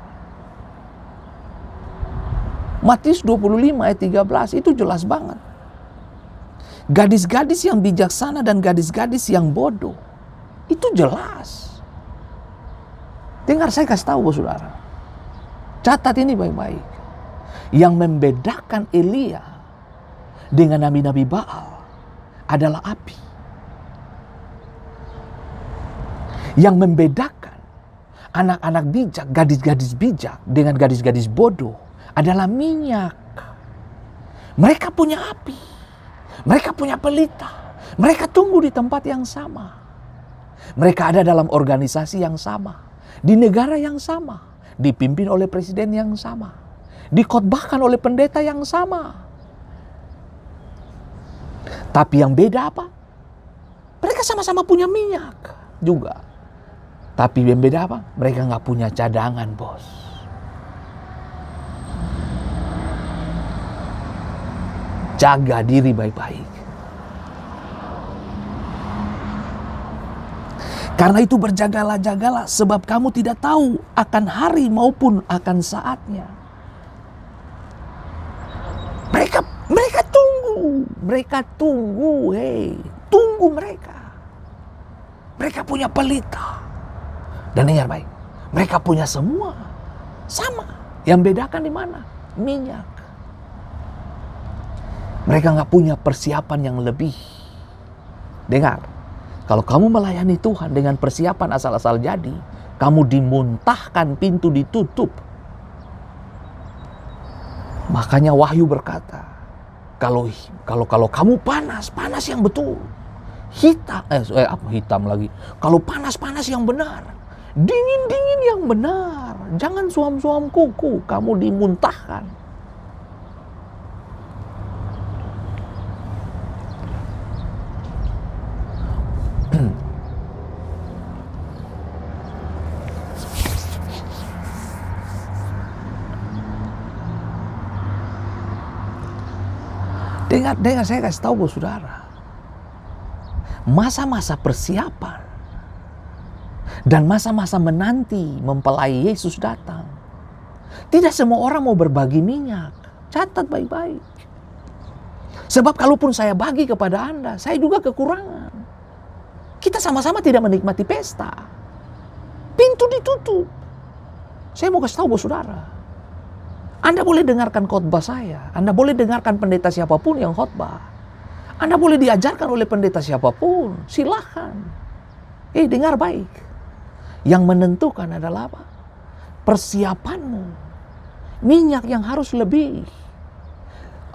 Speaker 1: Matius 25 ayat 13 itu jelas banget. Gadis-gadis yang bijaksana dan gadis-gadis yang bodoh. Itu jelas. Dengar saya kasih tahu saudara. Catat ini baik-baik. Yang membedakan Elia dengan nabi-nabi Baal adalah api. Yang membedakan anak-anak bijak, gadis-gadis bijak dengan gadis-gadis bodoh adalah minyak. Mereka punya api. Mereka punya pelita. Mereka tunggu di tempat yang sama. Mereka ada dalam organisasi yang sama. Di negara yang sama. Dipimpin oleh presiden yang sama. Dikhotbahkan oleh pendeta yang sama. Tapi yang beda apa? Mereka sama-sama punya minyak juga. Tapi yang beda apa? Mereka nggak punya cadangan, bos. Jaga diri baik-baik. Karena itu berjagalah-jagalah, sebab kamu tidak tahu akan hari maupun akan saatnya. Mereka tunggu, tunggu mereka. Mereka punya pelita. Dan dengar baik, mereka punya semua sama. Yang bedakan di mana? Minyak. Mereka nggak punya persiapan yang lebih. Dengar, kalau kamu melayani Tuhan dengan persiapan asal-asal jadi, kamu dimuntahkan, pintu ditutup. Makanya Wahyu berkata, kalau kamu panas yang betul. Hitam lagi. Kalau panas yang benar. Dingin yang benar. Jangan suam-suam kuku, kamu dimuntahkan. Dengar saya kasih tahu saudara. Masa-masa persiapan dan masa-masa menanti mempelai Yesus datang. Tidak semua orang mau berbagi minyak. Catat baik-baik. Sebab kalaupun saya bagi kepada Anda, saya juga kekurangan. Kita sama-sama tidak menikmati pesta. Pintu ditutup. Saya mau kasih tahu saudara. Anda boleh dengarkan khotbah saya. Anda boleh dengarkan pendeta siapapun yang khotbah. Anda boleh diajarkan oleh pendeta siapapun. Silahkan. Dengar baik. Yang menentukan adalah apa? Persiapanmu. Minyak yang harus lebih.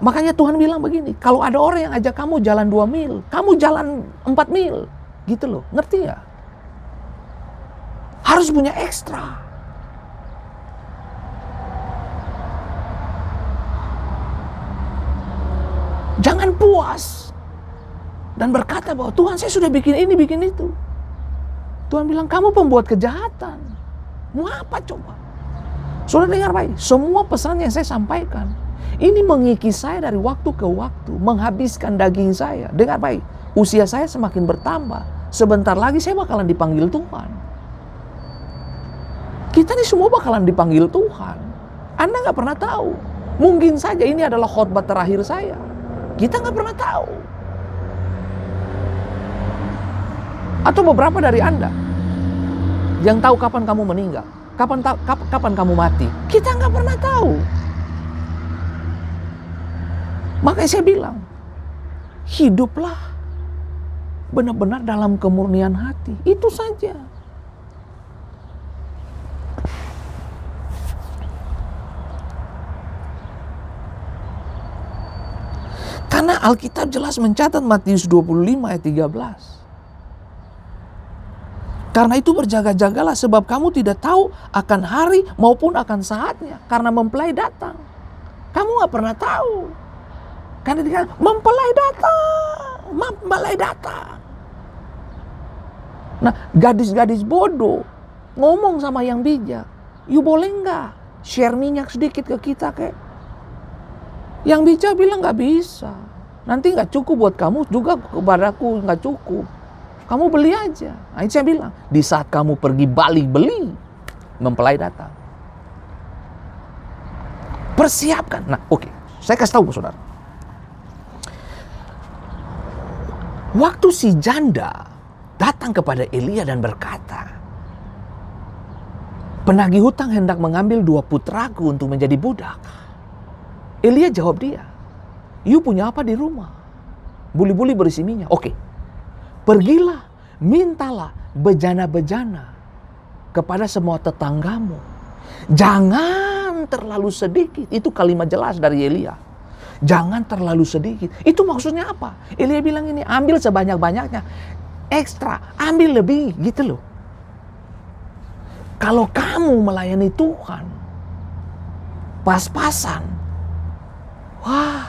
Speaker 1: Makanya Tuhan bilang begini. Kalau ada orang yang ajak kamu jalan 2 mil. Kamu jalan 4 mil. Gitu loh. Ngerti gak? Harus punya ekstra. Jangan puas dan berkata bahwa Tuhan saya sudah bikin ini, bikin itu. Tuhan bilang kamu pembuat kejahatan. Mau apa coba? Saudara dengar baik, semua pesan yang saya sampaikan ini mengikis saya dari waktu ke waktu, menghabiskan daging saya. Dengar baik, usia saya semakin bertambah. Sebentar lagi saya bakalan dipanggil Tuhan. Kita ini semua bakalan dipanggil Tuhan. Anda nggak pernah tahu. Mungkin saja ini adalah khotbah terakhir saya. Kita nggak pernah tahu. Atau beberapa dari Anda yang tahu kapan kamu meninggal, kapan kamu mati. Kita nggak pernah tahu. Makanya saya bilang, hiduplah benar-benar dalam kemurnian hati. Itu saja. Karena Alkitab jelas mencatat Matius 25 ayat 13. Karena itu berjaga-jagalah, sebab kamu tidak tahu akan hari maupun akan saatnya. Karena mempelai datang. Kamu gak pernah tahu. Karena dia mempelai datang. Mempelai datang. Nah, gadis-gadis bodoh ngomong sama yang bijak. You boleh gak share minyak sedikit ke kita kek? Yang bijak bilang gak bisa. Nanti gak cukup buat kamu, juga kepadaku gak cukup. Kamu beli aja. Nah, itu saya bilang, di saat kamu pergi balik beli, mempelai datang. Persiapkan. Nah, oke. Saya kasih tahu saudara. Waktu si janda datang kepada Elia dan berkata, penagih hutang hendak mengambil 2 putraku untuk menjadi budak. Elia jawab dia, you punya apa di rumah? Buli-buli berisi minyak. Oke. Pergilah, mintalah bejana-bejana kepada semua tetanggamu. Jangan terlalu sedikit. Itu kalimat jelas dari Elia. Jangan terlalu sedikit. Itu maksudnya apa? Elia bilang ini, ambil sebanyak-banyaknya. Ekstra, ambil lebih, gitu loh. Kalau kamu melayani Tuhan, pas-pasan, wah,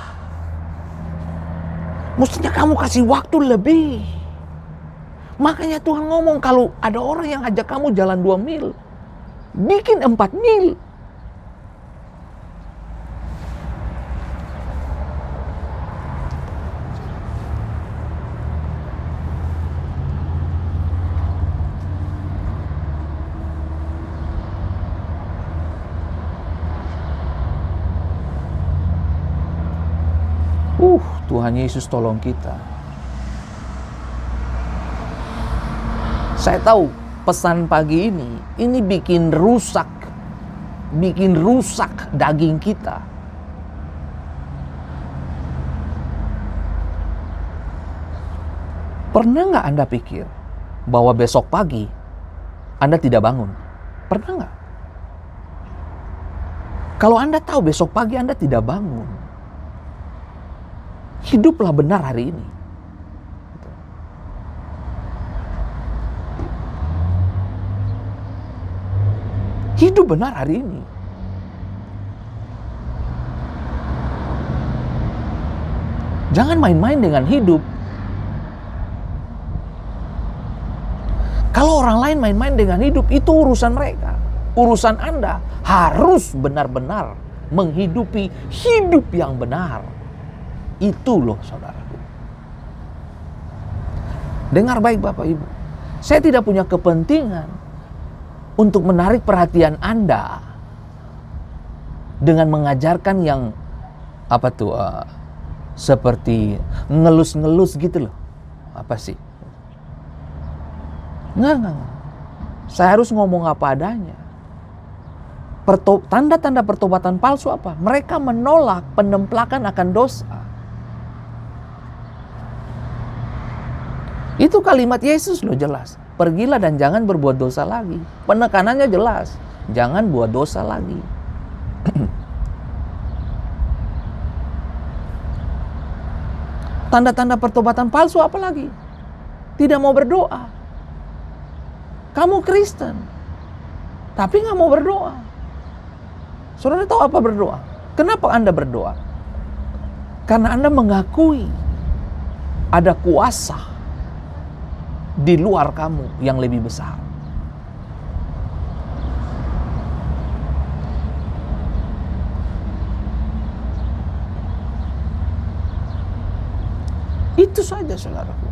Speaker 1: mestinya kamu kasih waktu lebih. Makanya Tuhan ngomong, kalau ada orang yang ajak kamu jalan 2 mil, bikin 4 mil. Tuhan Yesus tolong kita. Saya tahu pesan pagi ini bikin rusak daging kita. Pernah nggak Anda pikir bahwa besok pagi Anda tidak bangun? Pernah nggak? Kalau Anda tahu besok pagi Anda tidak bangun, hiduplah benar hari ini. Hidup benar hari ini. Jangan main-main dengan hidup. Kalau orang lain main-main dengan hidup, itu urusan mereka. Urusan Anda harus benar-benar menghidupi hidup yang benar. Itu loh saudaraku. Dengar baik Bapak Ibu. Saya tidak punya kepentingan untuk menarik perhatian Anda dengan mengajarkan yang seperti ngelus-ngelus gitu loh. Apa sih? Enggak. Saya harus ngomong apa adanya. Tanda-tanda pertobatan palsu apa? Mereka menolak penemplakan akan dosa. Itu kalimat Yesus loh jelas. Pergilah dan jangan berbuat dosa lagi. Penekanannya jelas. Jangan buat dosa lagi. Tanda-tanda pertobatan palsu apa lagi? Tidak mau berdoa. Kamu Kristen, tapi nggak mau berdoa. Saudara tahu apa berdoa? Kenapa Anda berdoa? Karena Anda mengakui ada kuasa di luar kamu yang lebih besar. Itu saja saudaraku.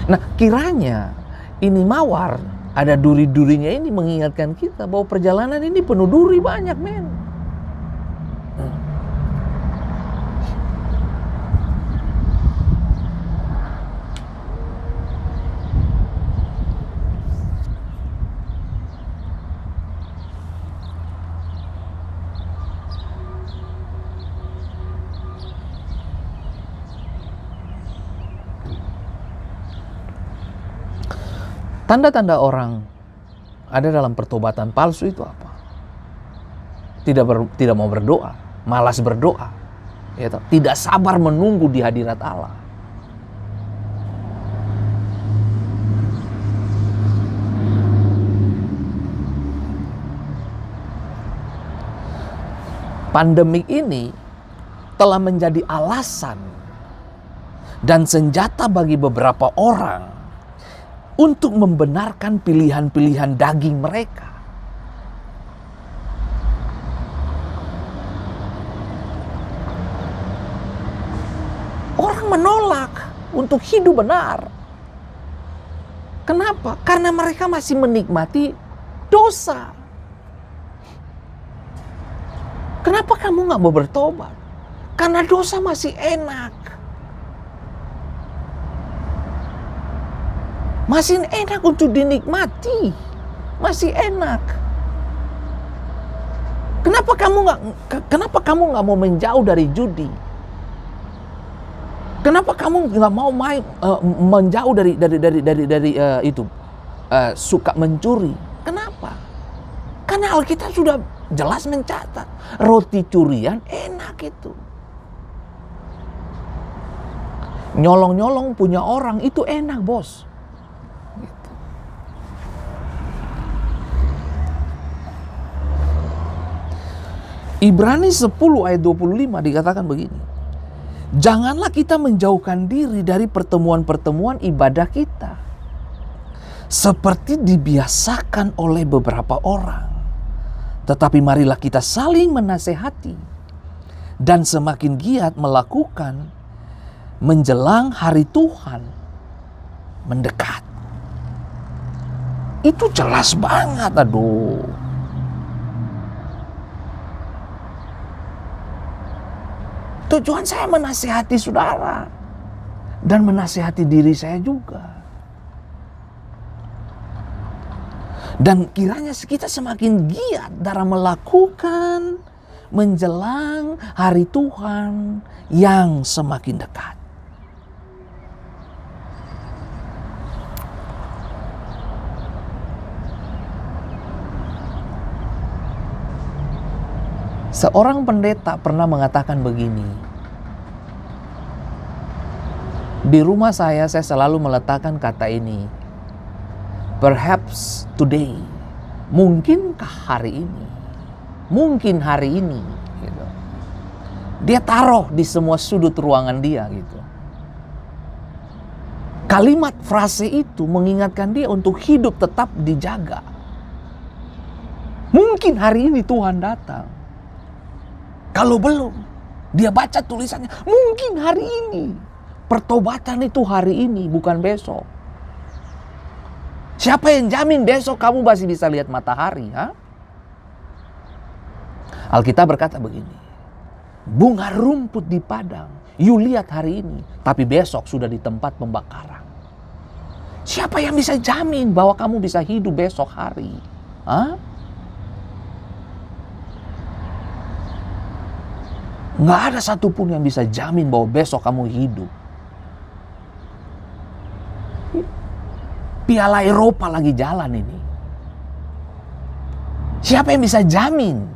Speaker 1: Nah, kiranya ini mawar, ada duri-durinya ini mengingatkan kita bahwa perjalanan ini penuh duri banyak, men. Tanda-tanda orang ada dalam pertobatan palsu itu apa? Tidak mau berdoa, malas berdoa, ya, tidak sabar menunggu di hadirat Allah. Pandemik ini telah menjadi alasan dan senjata bagi beberapa orang untuk membenarkan pilihan-pilihan daging mereka. Orang menolak untuk hidup benar. Kenapa? Karena mereka masih menikmati dosa. Kenapa kamu nggak mau bertobat? Karena dosa masih enak. Masih enak untuk dinikmati. Masih enak. Kenapa kamu nggak mau menjauh dari judi? Kenapa kamu nggak mau menjauh dari itu suka mencuri? Kenapa? Karena Alkitab sudah jelas mencatat roti curian enak itu. Nyolong-nyolong punya orang itu enak, bos. Gitu. Ibrani 10 ayat 25 dikatakan begini. Janganlah kita menjauhkan diri dari pertemuan-pertemuan ibadah kita, seperti dibiasakan oleh beberapa orang. Tetapi marilah kita saling menasehati dan semakin giat melakukan menjelang hari Tuhan mendekat. Itu jelas banget, aduh. Tujuan saya menasihati saudara dan menasihati diri saya juga. Dan kiranya kita semakin giat dalam melakukan menjelang hari Tuhan yang semakin dekat. Seorang pendeta pernah mengatakan begini. Di rumah saya selalu meletakkan kata ini. Perhaps today. Mungkinkah hari ini? Mungkin hari ini. Gitu. Dia taruh di semua sudut ruangan dia gitu. Kalimat frase itu mengingatkan dia untuk hidup tetap dijaga. Mungkin hari ini Tuhan datang. Kalau belum, dia baca tulisannya, mungkin hari ini. Pertobatan itu hari ini, bukan besok. Siapa yang jamin besok kamu masih bisa lihat matahari? Ha? Alkitab berkata begini, bunga rumput di padang, you lihat hari ini, tapi besok sudah di tempat pembakaran. Siapa yang bisa jamin bahwa kamu bisa hidup besok hari? Ha? Nggak ada satupun yang bisa jamin bahwa besok kamu hidup. Piala Eropa lagi jalan ini. Siapa yang bisa jamin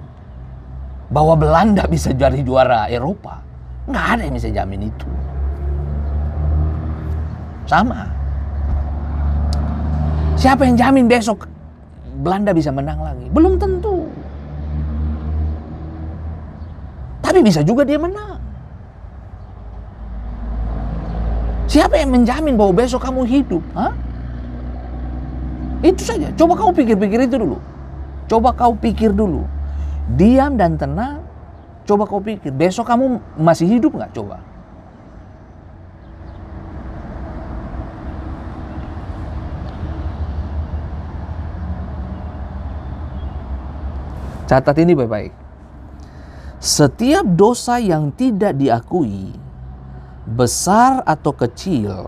Speaker 1: bahwa Belanda bisa jadi juara Eropa? Nggak ada yang bisa jamin itu. Sama. Siapa yang jamin besok Belanda bisa menang lagi? Belum tentu. Tapi bisa juga dia menang. Siapa yang menjamin bahwa besok kamu hidup? Hah? Itu saja. Coba kau pikir-pikir itu dulu. Coba kau pikir dulu. Diam dan tenang. Coba kau pikir. Besok kamu masih hidup nggak? Coba. Catat ini baik-baik. Setiap dosa yang tidak diakui, besar atau kecil,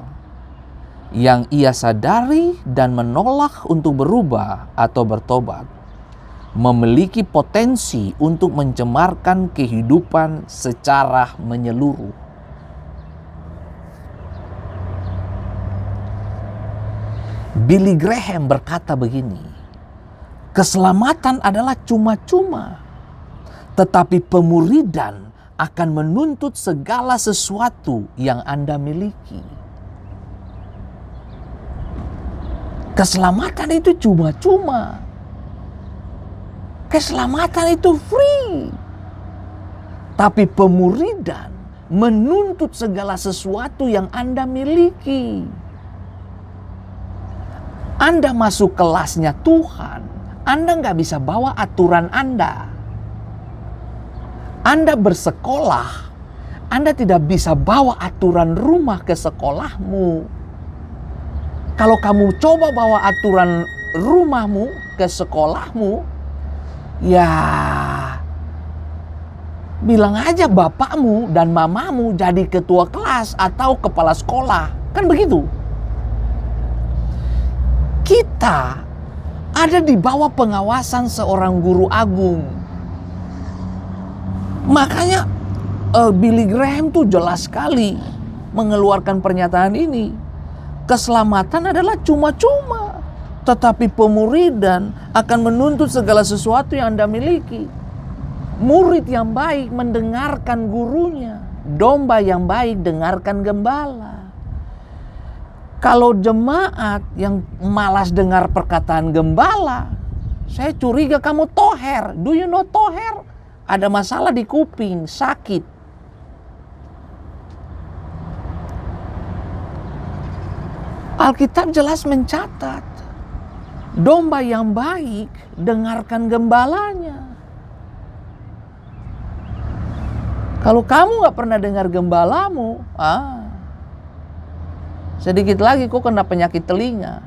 Speaker 1: yang ia sadari dan menolak untuk berubah atau bertobat, memiliki potensi untuk mencemarkan kehidupan secara menyeluruh. Billy Graham berkata begini, keselamatan adalah cuma-cuma, tetapi pemuridan akan menuntut segala sesuatu yang Anda miliki. Keselamatan itu cuma-cuma. Keselamatan itu free. Tapi pemuridan menuntut segala sesuatu yang Anda miliki. Anda masuk kelasnya Tuhan, Anda nggak bisa bawa aturan Anda. Anda bersekolah, Anda tidak bisa bawa aturan rumah ke sekolahmu. Kalau kamu coba bawa aturan rumahmu ke sekolahmu, ya bilang aja bapakmu dan mamamu jadi ketua kelas atau kepala sekolah. Kan begitu. Kita ada di bawah pengawasan seorang guru agung. Makanya Billy Graham tuh jelas sekali mengeluarkan pernyataan ini. Keselamatan adalah cuma-cuma, tetapi pemuridan akan menuntut segala sesuatu yang Anda miliki. Murid yang baik mendengarkan gurunya, domba yang baik dengarkan gembala. Kalau jemaat yang malas dengar perkataan gembala, saya curiga kamu toher. Do you know toher? Ada masalah di kuping, sakit. Alkitab jelas mencatat, domba yang baik dengarkan gembalanya. Kalau kamu gak pernah dengar gembalamu, sedikit lagi kok kena penyakit telinga.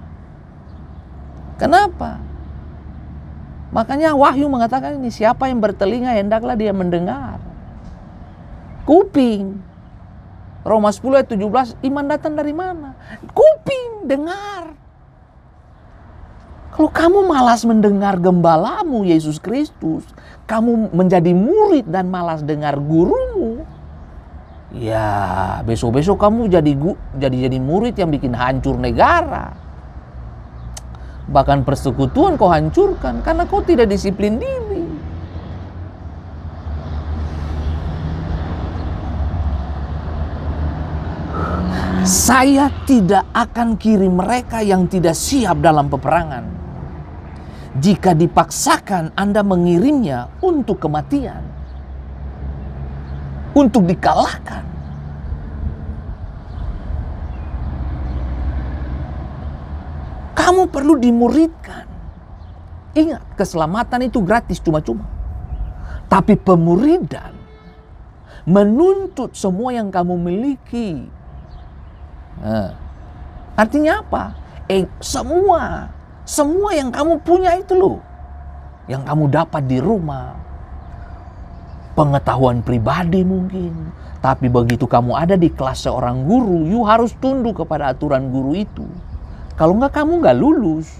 Speaker 1: Kenapa? Makanya Wahyu mengatakan ini, siapa yang bertelinga hendaklah dia mendengar. Kuping. Roma 10 ayat 17, iman datang dari mana? Kuping, dengar. Kalau kamu malas mendengar gembalamu, Yesus Kristus, kamu menjadi murid dan malas dengar gurumu, ya besok-besok kamu jadi murid yang bikin hancur negara. Bahkan persekutuan kau hancurkan karena kau tidak disiplin diri. Saya tidak akan kirim mereka yang tidak siap dalam peperangan. Jika dipaksakan Anda mengirimnya untuk kematian, untuk dikalahkan. Kamu perlu dimuridkan. Ingat, keselamatan itu gratis cuma-cuma. Tapi pemuridan menuntut semua yang kamu miliki. Artinya apa? Semua yang kamu punya itu loh, yang kamu dapat di rumah, pengetahuan pribadi mungkin. Tapi begitu kamu ada di kelas seorang guru, you harus tunduk kepada aturan guru itu. Kalau enggak kamu enggak lulus.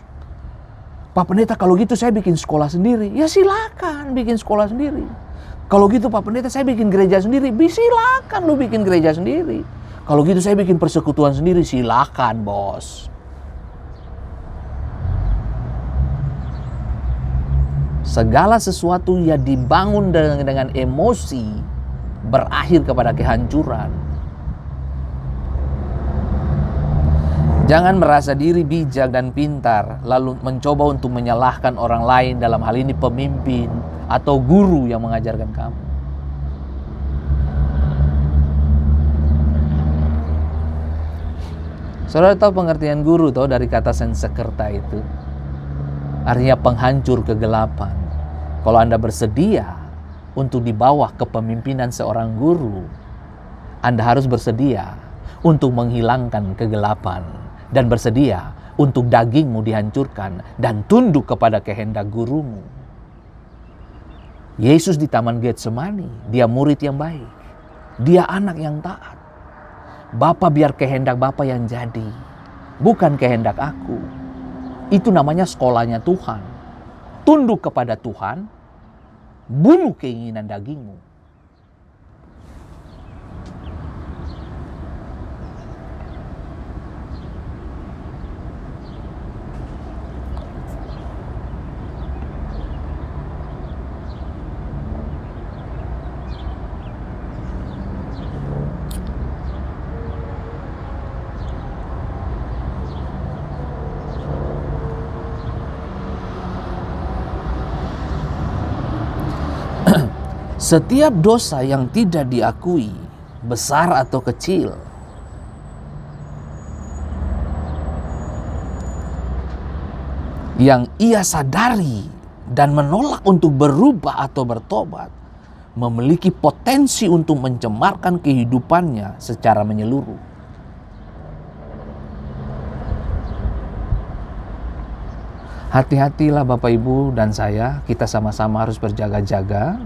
Speaker 1: Pak Pendeta, kalau gitu saya bikin sekolah sendiri. Ya silakan bikin sekolah sendiri. Kalau gitu Pak Pendeta, saya bikin gereja sendiri. Silakan lu bikin gereja sendiri. Kalau gitu saya bikin persekutuan sendiri, silakan bos. Segala sesuatu yang dibangun dengan emosi berakhir kepada kehancuran. Jangan merasa diri bijak dan pintar lalu mencoba untuk menyalahkan orang lain, dalam hal ini pemimpin atau guru yang mengajarkan kamu. Saudara tahu pengertian guru tahu dari kata Sansekerta itu? Artinya penghancur kegelapan. Kalau Anda bersedia untuk di bawah kepemimpinan seorang guru, Anda harus bersedia untuk menghilangkan kegelapan dan bersedia untuk dagingmu dihancurkan dan tunduk kepada kehendak gurumu. Yesus di Taman Getsemani, dia murid yang baik. Dia anak yang taat. Bapa, biar kehendak Bapa yang jadi, bukan kehendak aku. Itu namanya sekolahnya Tuhan. Tunduk kepada Tuhan, bunuh keinginan dagingmu. Setiap dosa yang tidak diakui, besar atau kecil, yang ia sadari dan menolak untuk berubah atau bertobat, memiliki potensi untuk mencemarkan kehidupannya secara menyeluruh. Hati-hatilah Bapak Ibu dan saya, kita sama-sama harus berjaga-jaga.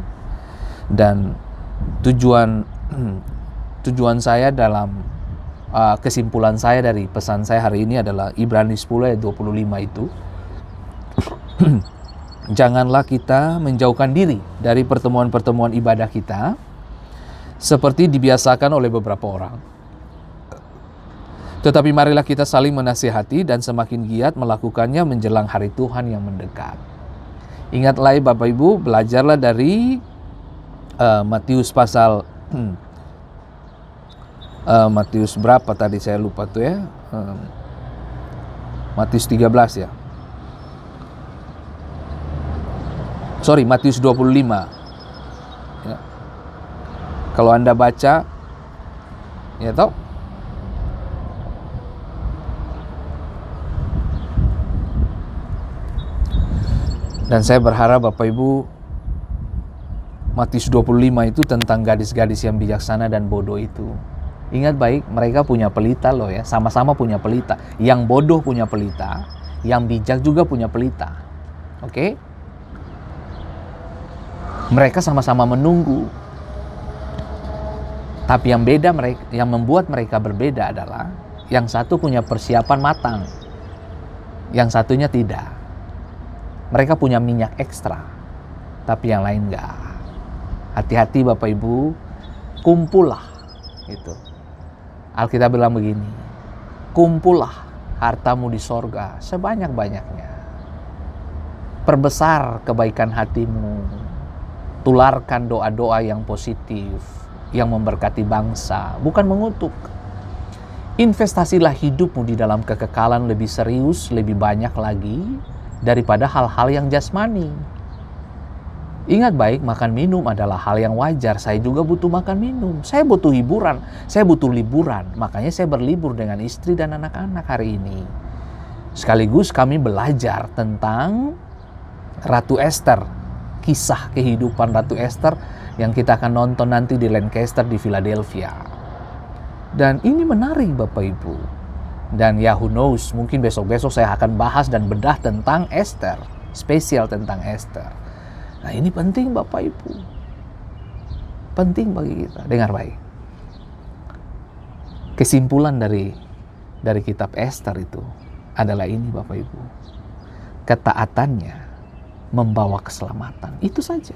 Speaker 1: Dan tujuan saya dalam kesimpulan saya dari pesan saya hari ini adalah Ibrani 10 ayat 25 itu. Janganlah kita menjauhkan diri dari pertemuan-pertemuan ibadah kita seperti dibiasakan oleh beberapa orang. Tetapi marilah kita saling menasihati dan semakin giat melakukannya menjelang hari Tuhan yang mendekat. Ingatlah Bapak Ibu, belajarlah dari Matius pasal Matius berapa tadi saya lupa tuh ya. Matius 13 ya. Sorry, Matius 25. Ya. Kalau Anda baca, ya tahu. Dan saya berharap Bapak Ibu, Matius 25 itu tentang gadis-gadis yang bijaksana dan bodoh itu. Ingat baik, mereka punya pelita loh ya, sama-sama punya pelita. Yang bodoh punya pelita, yang bijak juga punya pelita. Oke? Mereka sama-sama menunggu. Tapi yang beda yang membuat mereka berbeda adalah yang satu punya persiapan matang, yang satunya tidak. Mereka punya minyak ekstra, tapi yang lain enggak. Hati-hati Bapak Ibu, kumpullah itu. Alkitab bilang begini, kumpullah hartamu di sorga sebanyak-banyaknya. Perbesar kebaikan hatimu. Tularkan doa-doa yang positif, yang memberkati bangsa, bukan mengutuk. Investasilah hidupmu di dalam kekekalan lebih serius, lebih banyak lagi daripada hal-hal yang jasmani. Ingat baik, makan minum adalah hal yang wajar. Saya juga butuh makan minum. Saya butuh hiburan, saya butuh liburan. Makanya saya berlibur dengan istri dan anak-anak hari ini. Sekaligus kami belajar tentang Ratu Esther. Kisah kehidupan Ratu Esther yang kita akan nonton nanti di Lancaster di Philadelphia. Dan ini menarik Bapak Ibu. Dan ya who knows, mungkin besok-besok saya akan bahas dan bedah tentang Esther. Spesial tentang Esther. Nah ini penting Bapak Ibu. Penting bagi kita. Dengar baik. Kesimpulan dari kitab Esther itu adalah ini Bapak Ibu. Ketaatannya membawa keselamatan. Itu saja.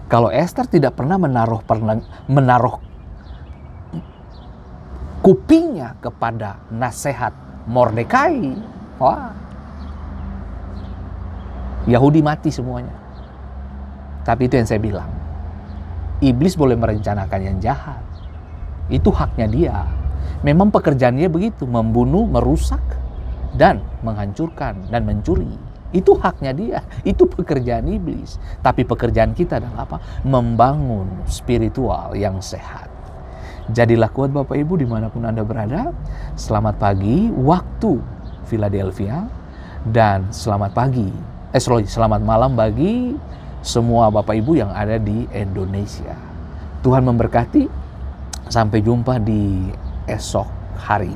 Speaker 1: Kalau Esther tidak pernah menaruh kupingnya kepada nasihat Mordekai, wah, Yahudi mati semuanya. Tapi itu yang saya bilang. Iblis boleh merencanakan yang jahat. Itu haknya dia. Memang pekerjaannya begitu, membunuh, merusak, dan menghancurkan, dan mencuri. Itu haknya dia, itu pekerjaan iblis. Tapi pekerjaan kita adalah apa? Membangun spiritual yang sehat. Jadilah kuat Bapak Ibu dimanapun Anda berada. Selamat pagi waktu Philadelphia. Dan selamat malam bagi semua Bapak Ibu yang ada di Indonesia. Tuhan memberkati. Sampai jumpa di esok hari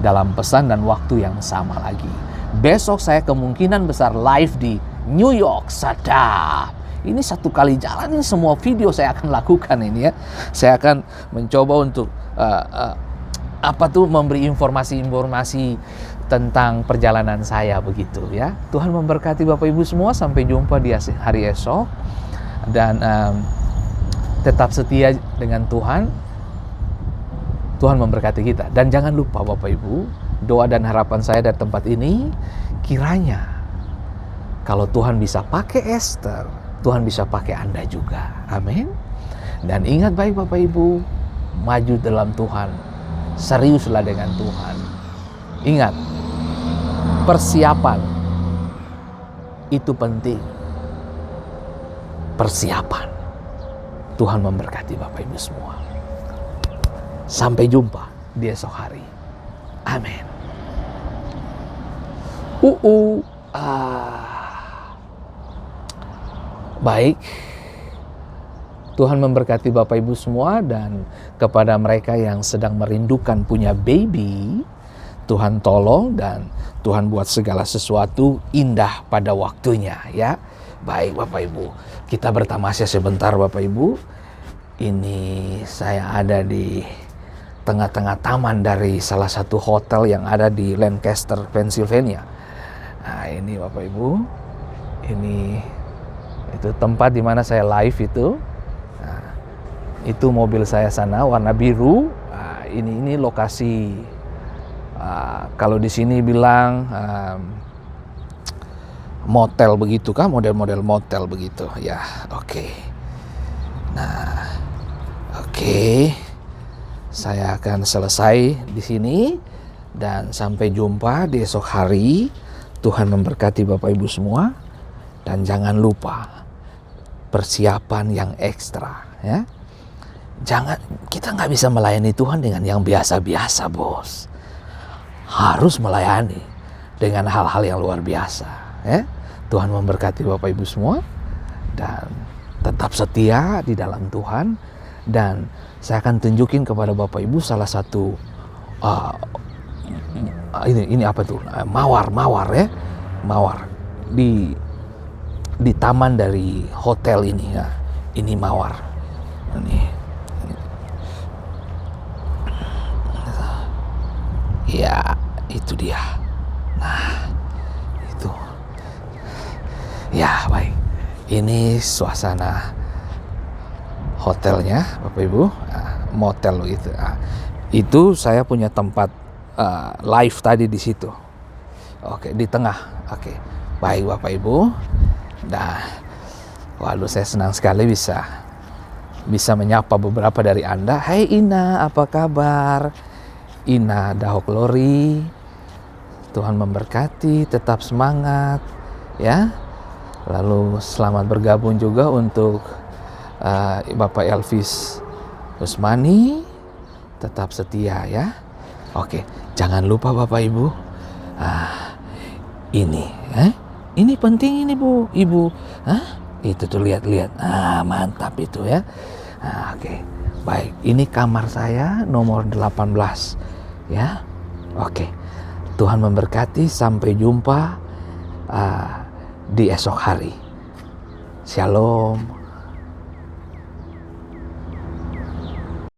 Speaker 1: dalam pesan dan waktu yang sama lagi. Besok saya kemungkinan besar live di New York. Sadap. Ini satu kali jalan, ini semua video saya akan lakukan ini ya. Saya akan mencoba untuk memberi informasi-informasi tentang perjalanan saya begitu ya. Tuhan memberkati Bapak Ibu semua. Sampai jumpa di hari esok. Dan tetap setia dengan Tuhan. Tuhan memberkati kita. Dan jangan lupa Bapak Ibu, doa dan harapan saya dari tempat ini, kiranya kalau Tuhan bisa pakai Esther, Tuhan bisa pakai Anda juga. Amin. Dan ingat baik Bapak Ibu, maju dalam Tuhan, seriuslah dengan Tuhan. Ingat, persiapan itu penting. Persiapan. Tuhan memberkati Bapak Ibu semua. Sampai jumpa di esok hari. Amin. Baik. Tuhan memberkati Bapak Ibu semua, dan kepada mereka yang sedang merindukan punya baby, Tuhan tolong dan Tuhan buat segala sesuatu indah pada waktunya ya. Baik Bapak Ibu, kita bertamasya sebentar Bapak Ibu. Ini saya ada di tengah-tengah taman dari salah satu hotel yang ada di Lancaster, Pennsylvania. Nah ini Bapak Ibu, ini itu tempat di mana saya live itu. Nah, itu mobil saya sana warna biru. Nah, ini lokasi. Kalau di sini bilang motel begitu kah? Model-model motel begitu ya. Oke. Nah, oke. Saya akan selesai di sini dan sampai jumpa di esok hari. Tuhan memberkati Bapak Ibu semua, dan jangan lupa persiapan yang ekstra ya. Kita nggak bisa melayani Tuhan dengan yang biasa-biasa, bos. Harus melayani dengan hal-hal yang luar biasa ya. Tuhan memberkati Bapak Ibu semua, dan tetap setia di dalam Tuhan. Dan saya akan tunjukin kepada Bapak Ibu salah satu ini apa tuh, mawar ya, mawar di taman dari hotel ini ya. Ini mawar ini. Ya, itu dia. Nah, itu. Ya, baik. Ini suasana hotelnya, Bapak Ibu. Motel itu. Itu saya punya tempat live tadi di situ. Oke, di tengah. Oke. Baik, Bapak Ibu. Nah, waduh saya senang sekali bisa menyapa beberapa dari Anda. Hai Ina, apa kabar? Ina Dahoklori, Tuhan memberkati, tetap semangat ya. Lalu selamat bergabung juga untuk Bapak Elvis Usmani, tetap setia ya. Oke, jangan lupa Bapak Ibu, ini penting ini Bu, Ibu, itu tuh lihat, mantap itu ya. Oke. Baik, ini kamar saya nomor 18 ya. Oke. Tuhan memberkati, sampai jumpa di esok hari. Shalom.